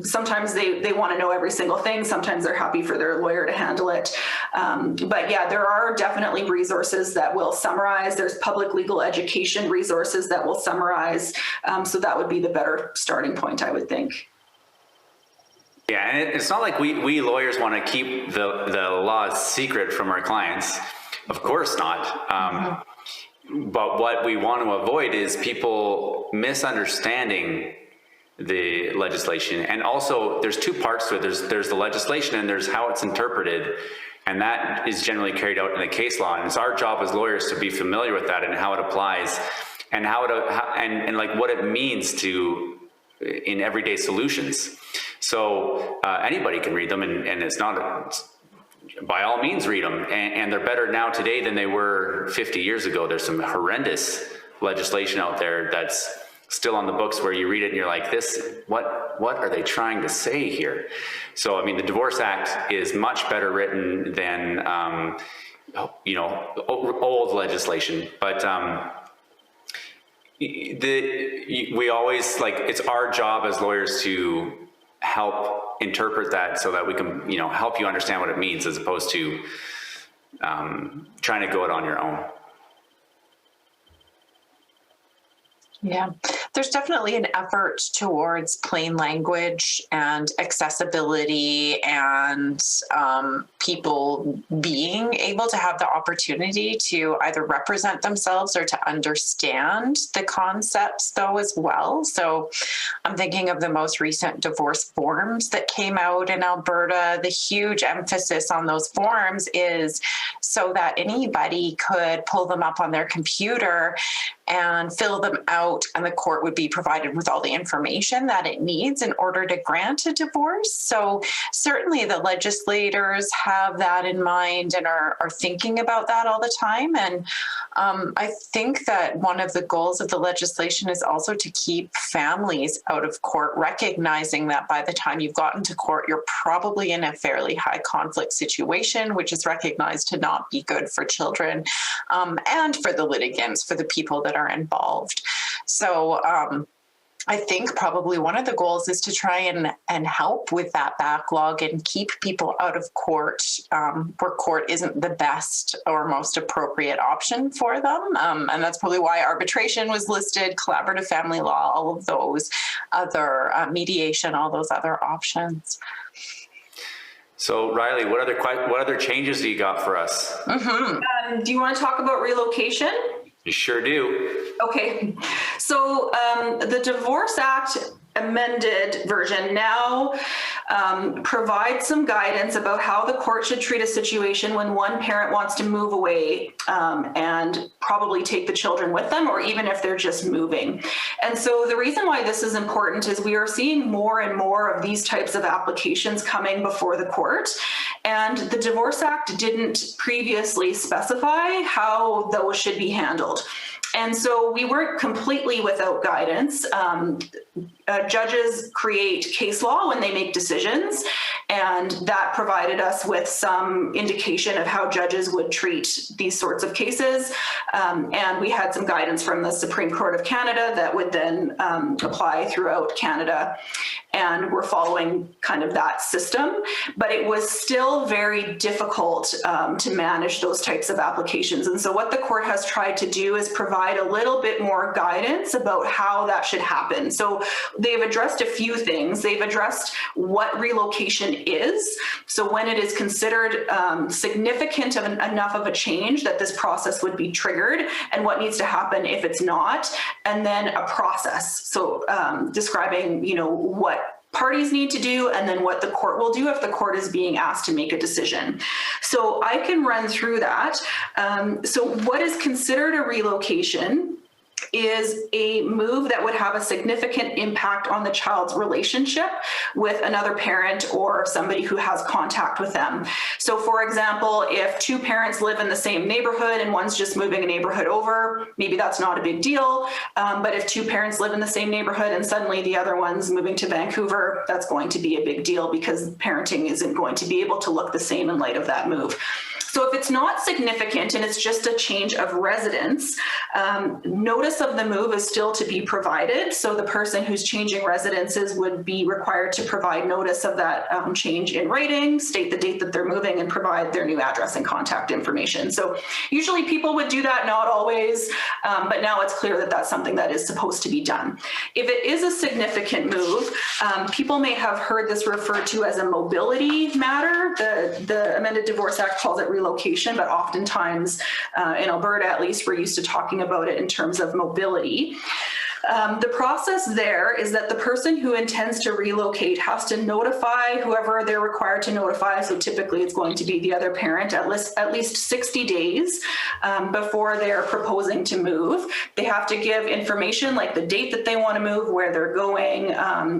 sometimes they want to know every single thing. Sometimes they're happy for their lawyer to handle it. But there are definitely resources that will summarize. There's public legal education resources that will summarize. So that would be the better starting point, I would think.
Yeah, and it's not like we lawyers want to keep the laws secret from our clients. Of course not. But what we want to avoid is people misunderstanding the legislation. And also there's two parts to it. There's the legislation and there's how it's interpreted. And that is generally carried out in the case law. And it's our job as lawyers to be familiar with that and how it applies and and like what it means in everyday solutions. So anybody can read them, and it's not by all means read them, and they're better now today than they were 50 years ago. There's some horrendous legislation out there that's still on the books where you read it and you're like, what are they trying to say here? So, I mean, the Divorce Act is much better written than, old legislation, but we always, it's our job as lawyers to help interpret that so that we can, help you understand what it means, as opposed to trying to go it on your own.
Yeah, there's definitely an effort towards plain language and accessibility and people being able to have the opportunity to either represent themselves or to understand the concepts though as well. So I'm thinking of the most recent divorce forms that came out in Alberta. The huge emphasis on those forms is so that anybody could pull them up on their computer and fill them out, and the court would be provided with all the information that it needs in order to grant a divorce. So certainly the legislators have that in mind and are thinking about that all the time. And I think that one of the goals of the legislation is also to keep families out of court, recognizing that by the time you've gotten to court, you're probably in a fairly high conflict situation, which is recognized to not be good for children and for the litigants, for the people that are involved. So I think probably one of the goals is to try and help with that backlog and keep people out of court where court isn't the best or most appropriate option for them. And that's probably why arbitration was listed, collaborative family law, all of those other mediation, all those other options.
So Riley, what other changes do you got for us?
Do you want to talk about relocation?
You sure do.
Okay, so the Divorce Act amended version now provides some guidance about how the court should treat a situation when one parent wants to move away and probably take the children with them, or even if they're just moving. And so the reason why this is important is we are seeing more and more of these types of applications coming before the court. And the Divorce Act didn't previously specify how those should be handled. And so we weren't completely without guidance. Judges create case law when they make decisions, and that provided us with some indication of how judges would treat these sorts of cases. And we had some guidance from the Supreme Court of Canada that would then apply throughout Canada. And we're following kind of that system, but it was still very difficult to manage those types of applications. And so what the court has tried to do is provide a little bit more guidance about how that should happen. So they've addressed a few things. They've addressed what relocation is. So when it is considered significant enough of a change that this process would be triggered, and what needs to happen if it's not, and then a process. So describing, what parties need to do, and then what the court will do if the court is being asked to make a decision. So I can run through that. So what is considered a relocation is a move that would have a significant impact on the child's relationship with another parent or somebody who has contact with them. So for example, if two parents live in the same neighborhood and one's just moving a neighborhood over, maybe that's not a big deal. But if two parents live in the same neighborhood and suddenly the other one's moving to Vancouver, that's going to be a big deal because parenting isn't going to be able to look the same in light of that move. So if it's not significant and it's just a change of residence, notice of the move is still to be provided. So the person who's changing residences would be required to provide notice of that change in writing, state the date that they're moving, and provide their new address and contact information. So usually people would do that, not always, but now it's clear that that's something that is supposed to be done. If it is a significant move, people may have heard this referred to as a mobility matter. The amended Divorce Act calls it relocation, but oftentimes in Alberta, at least, we're used to talking about it in terms of mobility. The process there is that the person who intends to relocate has to notify whoever they're required to notify. So typically it's going to be the other parent at least 60 days before they're proposing to move. They have to give information like the date that they want to move, where they're going,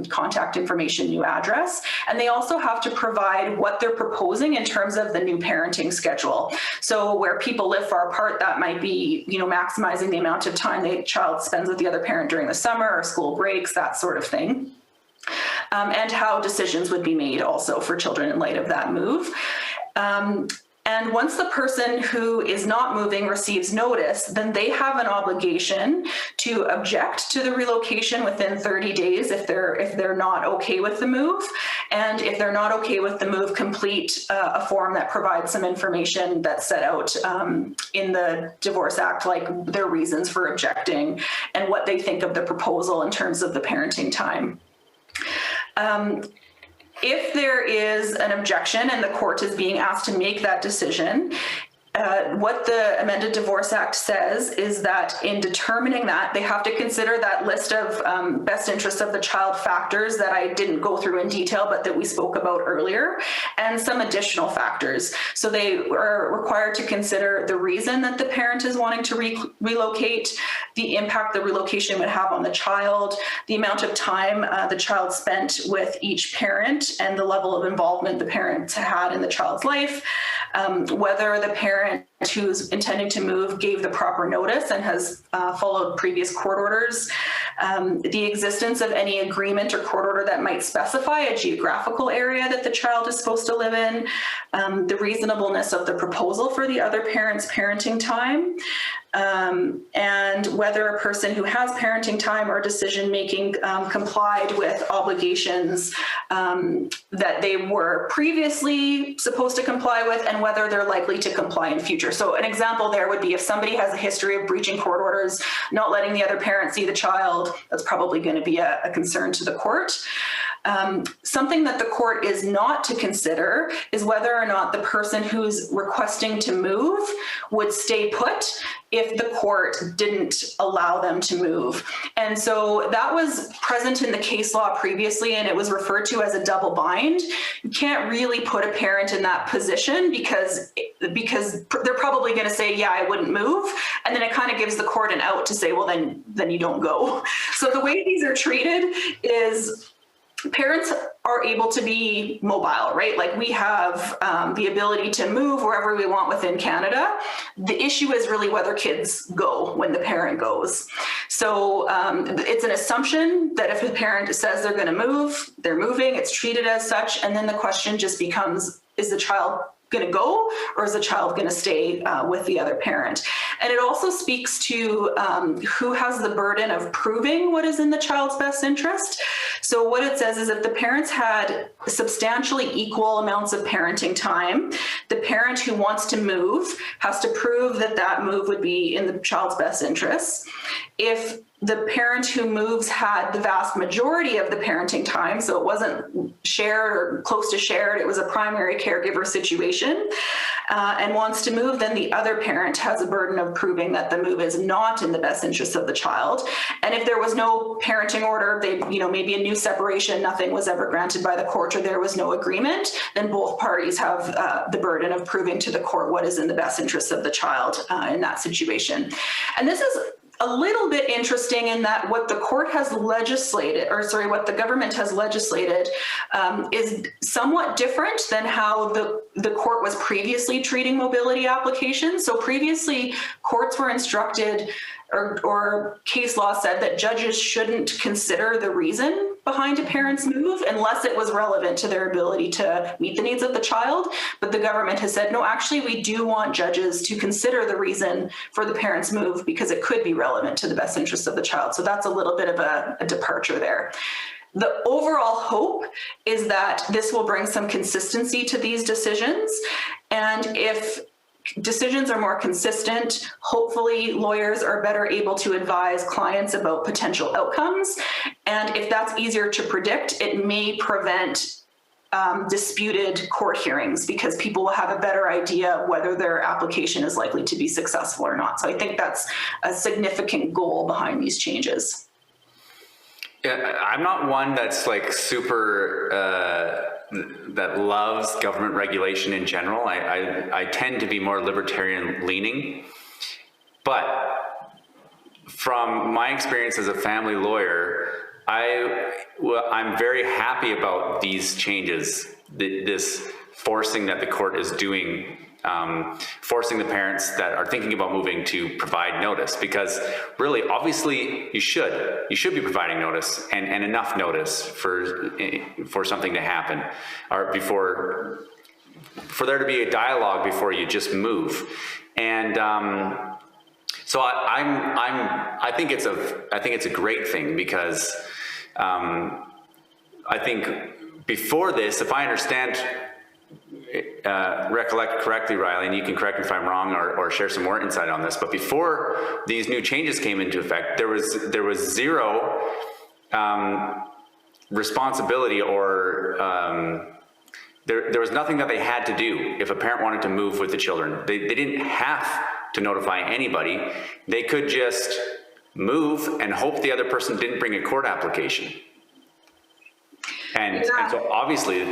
contact information, new address. And they also have to provide what they're proposing in terms of the new parenting schedule. So where people live far apart, that might be, maximizing the amount of time the child spends with the other parent during the summer or school breaks, that sort of thing. And how decisions would be made also for children in light of that move. And once the person who is not moving receives notice, then they have an obligation to object to the relocation within 30 days if they're not okay with the move. And if they're not okay with the move, complete a form that provides some information that's set out in the Divorce Act, like their reasons for objecting and what they think of the proposal in terms of the parenting time. If there is an objection and the court is being asked to make that decision, what the amended Divorce Act says is that in determining that, they have to consider that list of best interests of the child factors that I didn't go through in detail, but that we spoke about earlier, and some additional factors. So they are required to consider the reason that the parent is wanting to relocate, the impact the relocation would have on the child, the amount of time the child spent with each parent, and the level of involvement the parent had in the child's life, whether the parent who's intending to move gave the proper notice and has followed previous court orders, the existence of any agreement or court order that might specify a geographical area that the child is supposed to live in, the reasonableness of the proposal for the other parent's parenting time, and whether a person who has parenting time or decision-making complied with obligations that they were previously supposed to comply with, and whether they're likely to comply in future. So an example there would be if somebody has a history of breaching court orders, not letting the other parent see the child, that's probably going to be a concern to the court. Something that the court is not to consider is whether or not the person who's requesting to move would stay put if the court didn't allow them to move. And so that was present in the case law previously, and it was referred to as a double bind. You can't really put a parent in that position because they're probably going to say, yeah, I wouldn't move. And then it kind of gives the court an out to say, well, then you don't go. So the way these are treated is parents are able to be mobile, right? Like we have the ability to move wherever we want within Canada. The issue is really whether kids go when the parent goes. So it's an assumption that if a parent says they're going to move, they're moving, it's treated as such. And then the question just becomes, is the child going to go, or is the child going to stay with the other parent? And it also speaks to who has the burden of proving what is in the child's best interest. So what it says is if the parents had substantially equal amounts of parenting time, the parent who wants to move has to prove that that move would be in the child's best interest. If the parent who moves had the vast majority of the parenting time, so it wasn't shared or close to shared, it was a primary caregiver situation, and wants to move, then the other parent has a burden of proving that the move is not in the best interest of the child. And if there was no parenting order, maybe a new separation, nothing was ever granted by the court, or there was no agreement, then both parties have the burden of proving to the court what is in the best interest of the child in that situation. And this is a little bit interesting in that what the court has legislated, what the government has legislated is somewhat different than how the court was previously treating mobility applications. So previously, courts were instructed or case law said that judges shouldn't consider the reason behind a parent's move unless it was relevant to their ability to meet the needs of the child. But the government has said, no, actually, we do want judges to consider the reason for the parent's move because it could be relevant to the best interest of the child. So that's a little bit of a departure there. The overall hope is that this will bring some consistency to these decisions. And if decisions are more consistent, hopefully lawyers are better able to advise clients about potential outcomes. And if that's easier to predict, it may prevent disputed court hearings because people will have a better idea whether their application is likely to be successful or not. So I think that's a significant goal behind these changes.
Yeah, I'm not one that's like super that loves government regulation in general. I tend to be more libertarian leaning, but from my experience as a family lawyer, I'm very happy about these changes, this forcing that the court is doing, forcing the parents that are thinking about moving to provide notice, because really, obviously, you should be providing notice and enough notice for something to happen, or before for there to be a dialogue before you just move. And so I think it's a great thing, because I think before this, if I understand, recollect correctly, Riley, and you can correct me if I'm wrong or share some more insight on this, but before these new changes came into effect, there was zero responsibility, or there was nothing that they had to do if a parent wanted to move with the children. They didn't have to notify anybody. They could just move and hope the other person didn't bring a court application. And so obviously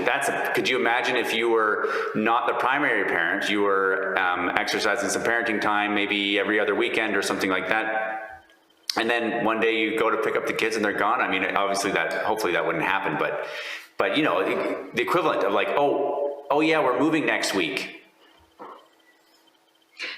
could you imagine if you were not the primary parent, you were exercising some parenting time, maybe every other weekend or something like that, and then one day you go to pick up the kids and they're gone? I mean, obviously hopefully that wouldn't happen, but you know, the equivalent of like, oh yeah, we're moving next week.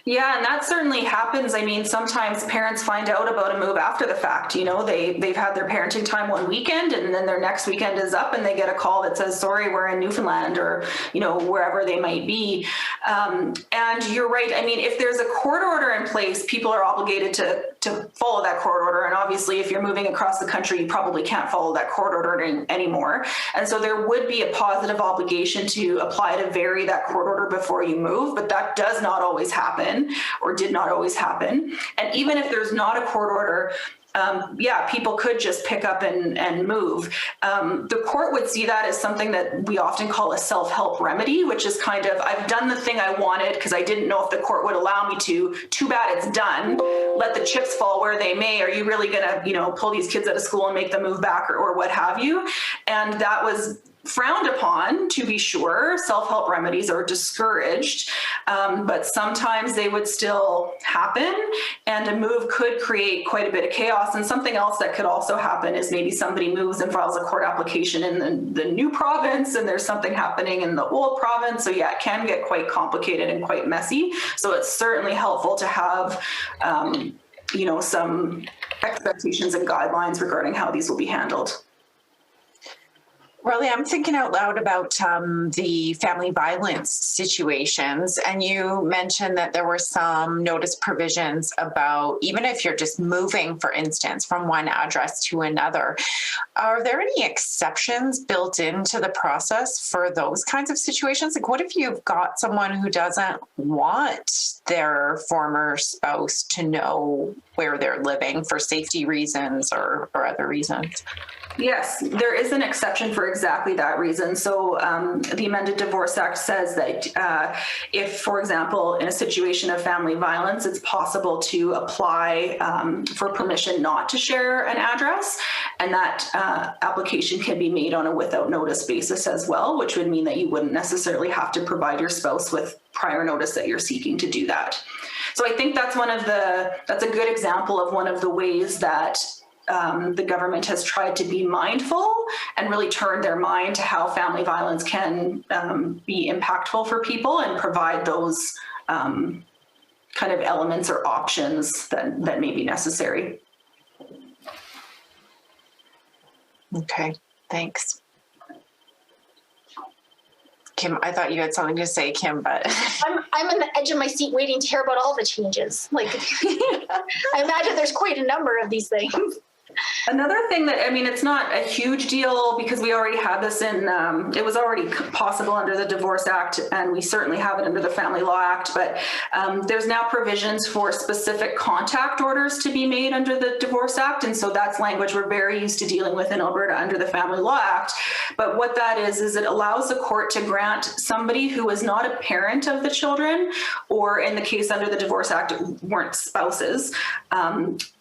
Yeah, and that certainly happens. I mean, sometimes parents find out about a move after the fact. You know, they've had their parenting time one weekend, and then their next weekend is up and they get a call that says, sorry, we're in Newfoundland, or, you know, wherever they might be. And you're right. I mean, if there's a court order in place, people are obligated to follow that court order. And obviously, if you're moving across the country, you probably can't follow that court order anymore. And so there would be a positive obligation to apply to vary that court order before you move, but that does not always happen, or did not always happen. And even if there's not a court order, yeah, people could just pick up and move. The court would see that as something that we often call a self-help remedy, which is kind of, I've done the thing I wanted because I didn't know if the court would allow me to. Too bad it's done. Let the chips fall where they may. Are you really going to, you know, pull these kids out of school and make them move back, or what have you? And that was frowned upon, to be sure. Self-help remedies are discouraged, but sometimes they would still happen, and a move could create quite a bit of chaos. And something else that could also happen is maybe somebody moves and files a court application in the new province, and there's something happening in the old province. So yeah, it can get quite complicated and quite messy. So it's certainly helpful to have, you know, some expectations and guidelines regarding how these will be handled.
Riley, I'm thinking out loud about the family violence situations, and you mentioned that there were some notice provisions about, even if you're just moving, for instance, from one address to another, are there any exceptions built into the process for those kinds of situations? Like, what if you've got someone who doesn't want their former spouse to know where they're living for safety reasons or other reasons?
Yes, there is an exception for exactly that reason. So the amended Divorce Act says that if, for example, in a situation of family violence, it's possible to apply for permission not to share an address, and that application can be made on a without notice basis as well, which would mean that you wouldn't necessarily have to provide your spouse with prior notice that you're seeking to do that. So I think that's a good example of one of the ways that the government has tried to be mindful and really turn their mind to how family violence can be impactful for people and provide those kind of elements or options that may be necessary.
Okay, thanks. Kim, I thought you had something to say, Kim, but
I'm on the edge of my seat waiting to hear about all the changes. Like, I imagine there's quite a number of these things.
Another thing that, I mean, it's not a huge deal because we already had this in, it was already possible under the Divorce Act, and we certainly have it under the Family Law Act, but there's now provisions for specific contact orders to be made under the Divorce Act. And so that's language we're very used to dealing with in Alberta under the Family Law Act. But what that is it allows the court to grant somebody who is not a parent of the children, or in the case under the Divorce Act, weren't spouses,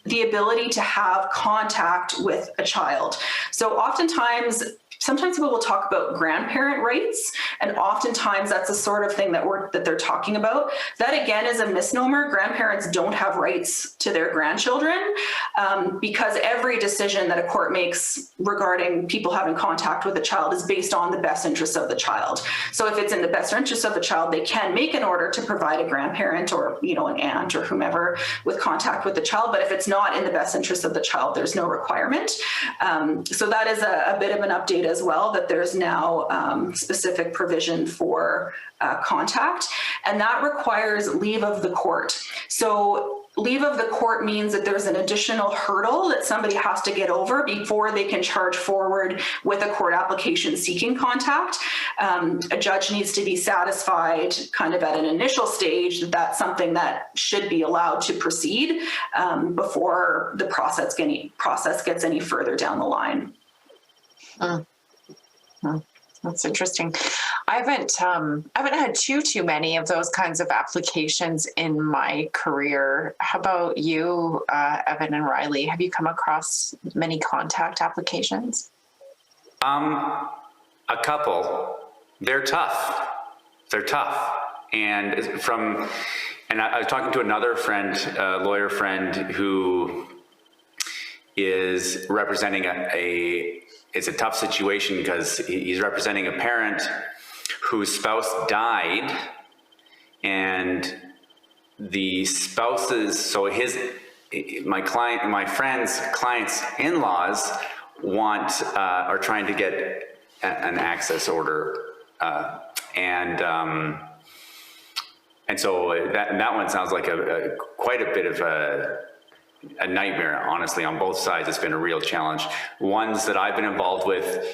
the ability to have contact with a child. So sometimes people will talk about grandparent rights, and oftentimes that's the sort of thing that they're talking about. That again is a misnomer. Grandparents don't have rights to their grandchildren because every decision that a court makes regarding people having contact with a child is based on the best interest of the child. So if it's in the best interest of the child, they can make an order to provide a grandparent or, you know, an aunt or whomever with contact with the child. But if it's not in the best interest of the child, there's no requirement. So that is a bit of an update as well, that there's now specific provision for contact, and that requires leave of the court. So leave of the court means that there's an additional hurdle that somebody has to get over before they can charge forward with a court application seeking contact. A judge needs to be satisfied kind of at an initial stage that that's something that should be allowed to proceed before the process gets any further down the line.
That's interesting. I haven't had too many of those kinds of applications in my career. How about you, Evan and Riley? Have you come across many contact applications?
A couple. They're tough. And I was talking to another friend, a lawyer friend, who is representing it's a tough situation because he's representing a parent whose spouse died, and the spouse's, my friend's client's in-laws are trying to get an access order, and so that one sounds like quite a bit of a nightmare, honestly, on both sides. It's been a real challenge. Ones that I've been involved with,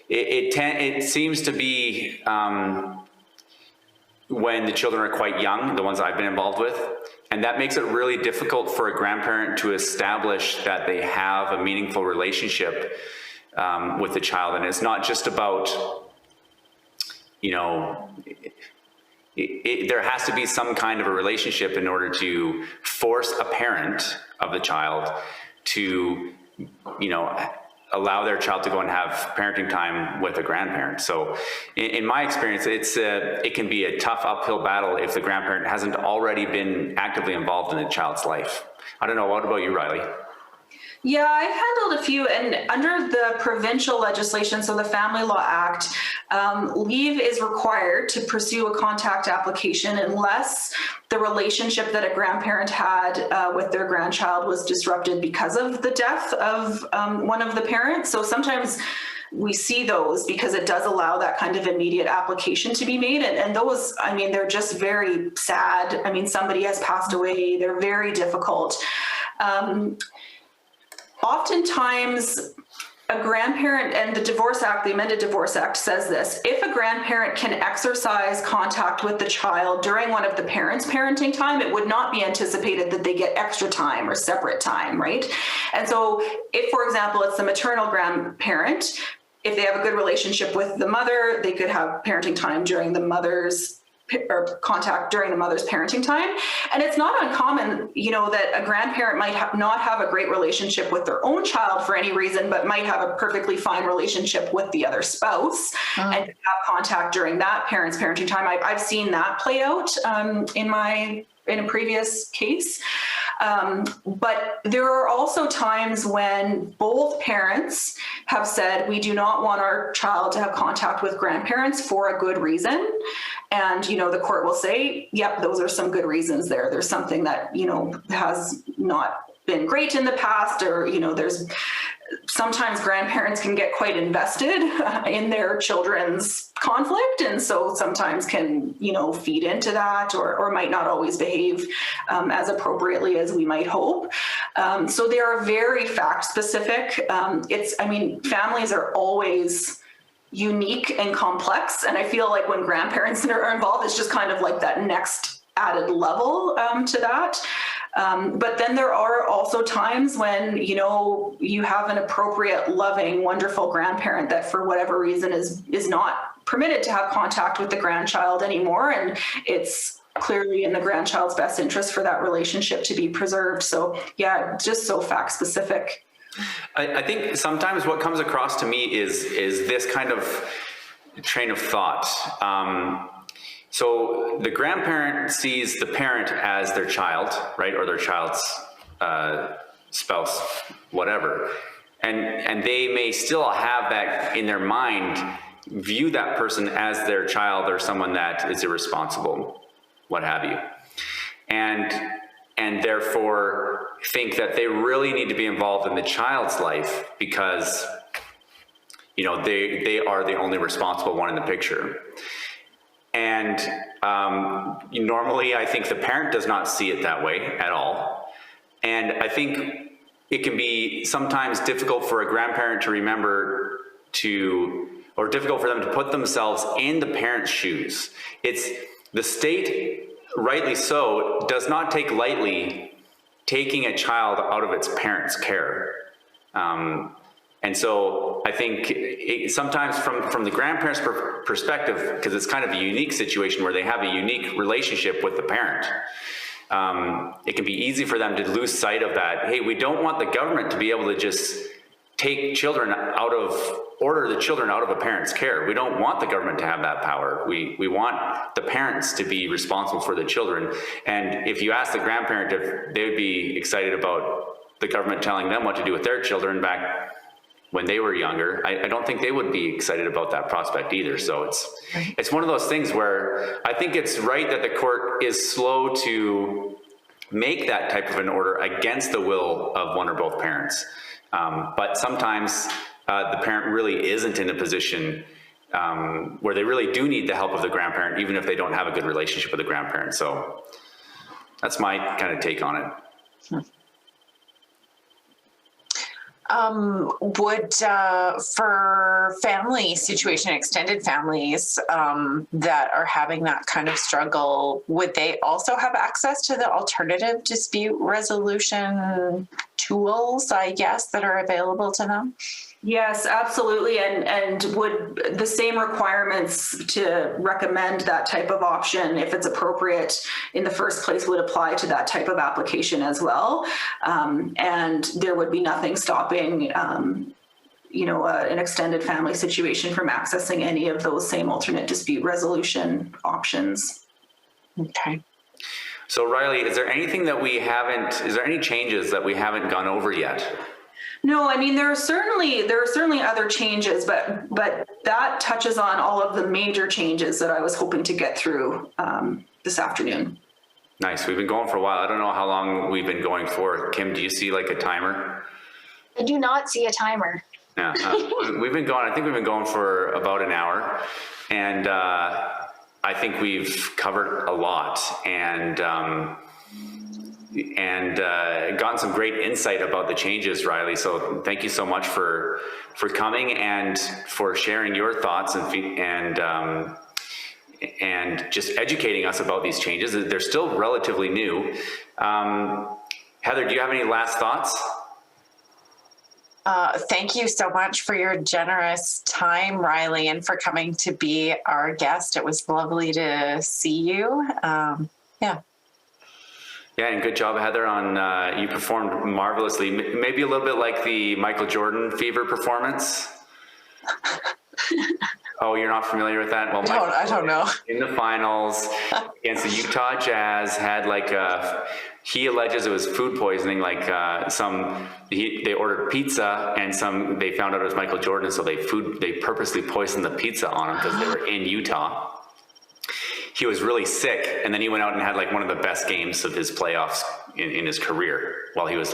it seems to be when the children are quite young, the ones I've been involved with, and that makes it really difficult for a grandparent to establish that they have a meaningful relationship with the child. And it's not just about, there has to be some kind of a relationship in order to force a parent of the child to, allow their child to go and have parenting time with a grandparent. So in my experience, it can be a tough uphill battle if the grandparent hasn't already been actively involved in the child's life. I don't know, what about you, Riley?
Yeah, I've handled a few, and under the provincial legislation, so the Family Law Act, leave is required to pursue a contact application unless the relationship that a grandparent had with their grandchild was disrupted because of the death of one of the parents. So sometimes we see those because it does allow that kind of immediate application to be made. And those, they're just very sad. Somebody has passed away. They're very difficult. Oftentimes, a grandparent, and the Divorce Act, the amended Divorce Act says this: if a grandparent can exercise contact with the child during one of the parents' parenting time, it would not be anticipated that they get extra time or separate time, right? And so if, for example, it's the maternal grandparent, if they have a good relationship with the mother, they could have parenting time during the mother's or contact during the mother's parenting time. And it's not uncommon, that a grandparent might not have a great relationship with their own child for any reason, but might have a perfectly fine relationship with the other spouse and have contact during that parent's parenting time. I've seen that play out in a previous case. But there are also times when both parents have said, we do not want our child to have contact with grandparents for a good reason. And, the court will say, yep, those are some good reasons there. There's something that, has not been great in the past, or, there's sometimes grandparents can get quite invested in their children's conflict. And so sometimes can, feed into that or might not always behave as appropriately as we might hope. So they are very fact specific. Families are always unique and complex. And I feel like when grandparents are involved, it's just kind of like that next added level to that. But then there are also times when, you have an appropriate, loving, wonderful grandparent that for whatever reason is not permitted to have contact with the grandchild anymore. And it's clearly in the grandchild's best interest for that relationship to be preserved. So yeah, just so fact specific.
I think sometimes what comes across to me is this kind of train of thought. So the grandparent sees the parent as their child, right? Or their child's spouse, whatever. And they may still have that in their mind, view that person as their child or someone that is irresponsible, what have you. And therefore think that they really need to be involved in the child's life because, they are the only responsible one in the picture. And normally I think the parent does not see it that way at all. And I think it can be sometimes difficult for a grandparent to remember or difficult for them to put themselves in the parent's shoes. It's the state, rightly so, does not take lightly taking a child out of its parent's care. And so I think sometimes from the grandparent's perspective, because it's kind of a unique situation where they have a unique relationship with the parent, it can be easy for them to lose sight of that. Hey, we don't want the government to be able to just order the children out of a parent's care. We don't want the government to have that power. We want the parents to be responsible for the children. And if you ask the grandparent if they would be excited about the government telling them what to do with their children back when they were younger, I don't think they would be excited about that prospect either. So it's one of those things where I think it's right that the court is slow to make that type of an order against the will of one or both parents. But sometimes the parent really isn't in a position where they really do need the help of the grandparent, even if they don't have a good relationship with the grandparent. So that's my kind of take on it.
Would for family situation, extended families that are having that kind of struggle, would they also have access to the alternative dispute resolution tools, I guess, that are available to them?
Yes, absolutely. And would the same requirements to recommend that type of option, if it's appropriate in the first place, would apply to that type of application as well. And there would be nothing stopping, an extended family situation from accessing any of those same alternate dispute resolution options.
Okay.
So Riley, is there any changes that we haven't gone over yet?
No, I mean, there are certainly other changes, but that touches on all of the major changes that I was hoping to get through this afternoon.
Nice. We've been going for a while. I don't know how long we've been going for. Kim, do you see like a timer?
I do not see a timer.
Yeah, we've been going. I think we've been going for about an hour, and I think we've covered a lot and gotten some great insight about the changes, Riley. So thank you so much for coming and for sharing your thoughts and just educating us about these changes. They're still relatively new. Heather, do you have any last thoughts?
Thank you so much for your generous time, Riley, and for coming to be our guest. It was lovely to see you.
Yeah, and good job, Heather, on you performed marvelously. Maybe a little bit like the Michael Jordan fever performance. Oh, you're not familiar with that? Well,
I don't know.
In the finals against the Utah Jazz, had he alleges it was food poisoning. They ordered pizza and they found out it was Michael Jordan, so they purposely poisoned the pizza on him because they were in Utah. He was really sick, and then he went out and had one of the best games of his playoffs in his career while he was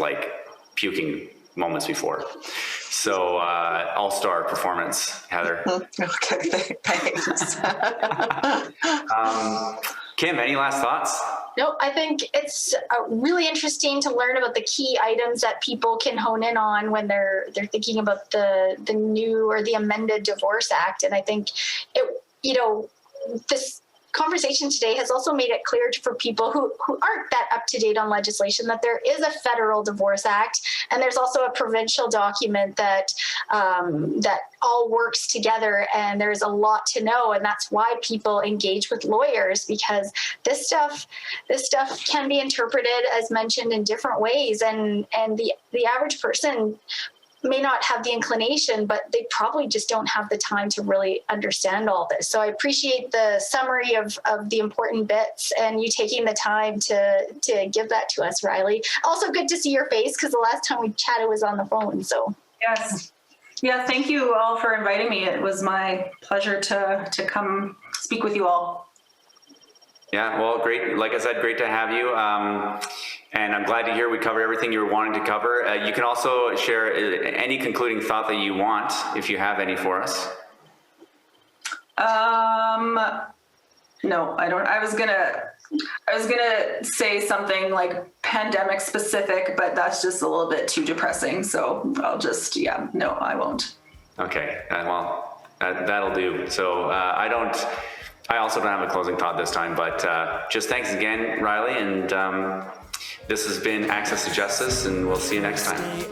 puking moments before. So all-star performance, Heather.
Okay, thanks.
Kim, any last thoughts?
No, I think it's really interesting to learn about the key items that people can hone in on when they're thinking about the new or the amended Divorce Act. And I think this conversation today has also made it clear for people who aren't that up to date on legislation that there is a federal Divorce Act, and there's also a provincial document that all works together, and there's a lot to know, and that's why people engage with lawyers, because this stuff can be interpreted, as mentioned, in different ways, and the average person may not have the inclination, but they probably just don't have the time to really understand all this. So I appreciate the summary of the important bits and you taking the time to give that to us, Riley. Also good to see your face because the last time we chatted was on the phone. So
yes. Yeah, thank you all for inviting me. It was my pleasure to come speak with you all.
Yeah, well, great. Like I said, great to have you. And I'm glad to hear we covered everything you were wanting to cover. You can also share any concluding thought that you want, if you have any for us.
No, I don't. I was gonna say something like pandemic specific, but that's just a little bit too depressing. So I'll just, no, I won't.
Okay, well, that'll do. So I also don't have a closing thought this time, but just thanks again, Riley. And this has been Access to Justice, and we'll see you next time.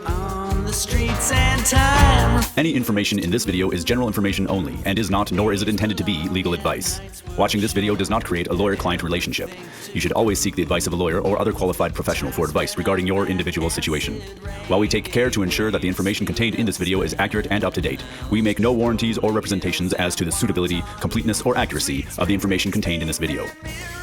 Any information in this video is general information only and is not, nor is it intended to be, legal advice. Watching this video does not create a lawyer-client relationship. You should always seek the advice of a lawyer or other qualified professional for advice regarding your individual situation. While we take care to ensure that the information contained in this video is accurate and up to date, we make no warranties or representations as to the suitability, completeness, or accuracy of the information contained in this video.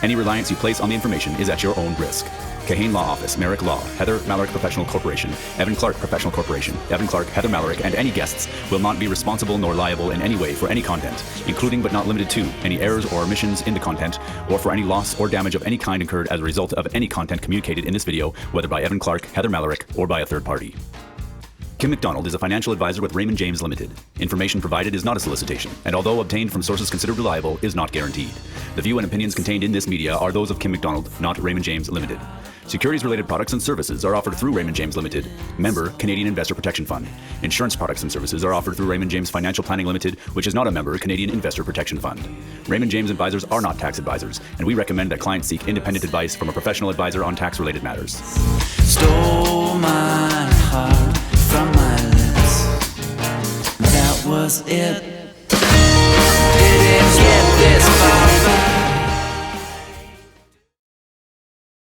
Any reliance you place on the information is at your own risk. Kahane Law Office, Merrick Law, Heather Malarick Professional Corporation, Evan Clark Professional Corporation, Evan Clark, Heather Malarick, and any guests will not be responsible nor liable in any way for any content, including but not limited to any errors or omissions in the content, or for any loss or damage of any kind incurred as a result of any content communicated in this video, whether by Evan Clark, Heather Malarick, or by a third party. Kim Mcdonald is a financial advisor with Raymond James Limited. Information provided is not a solicitation, and although obtained from sources considered reliable, is not guaranteed. The view and opinions contained in this media are those of Kim Mcdonald, not Raymond James Limited. Securities-related products and services are offered through Raymond James Limited, member Canadian Investor Protection Fund. Insurance products and services are offered through Raymond James Financial Planning Limited, which is not a member Canadian Investor Protection Fund. Raymond James advisors are not tax advisors, and we recommend that clients seek independent advice from a professional advisor on tax-related matters.
Stole my heart from my lips. That was it.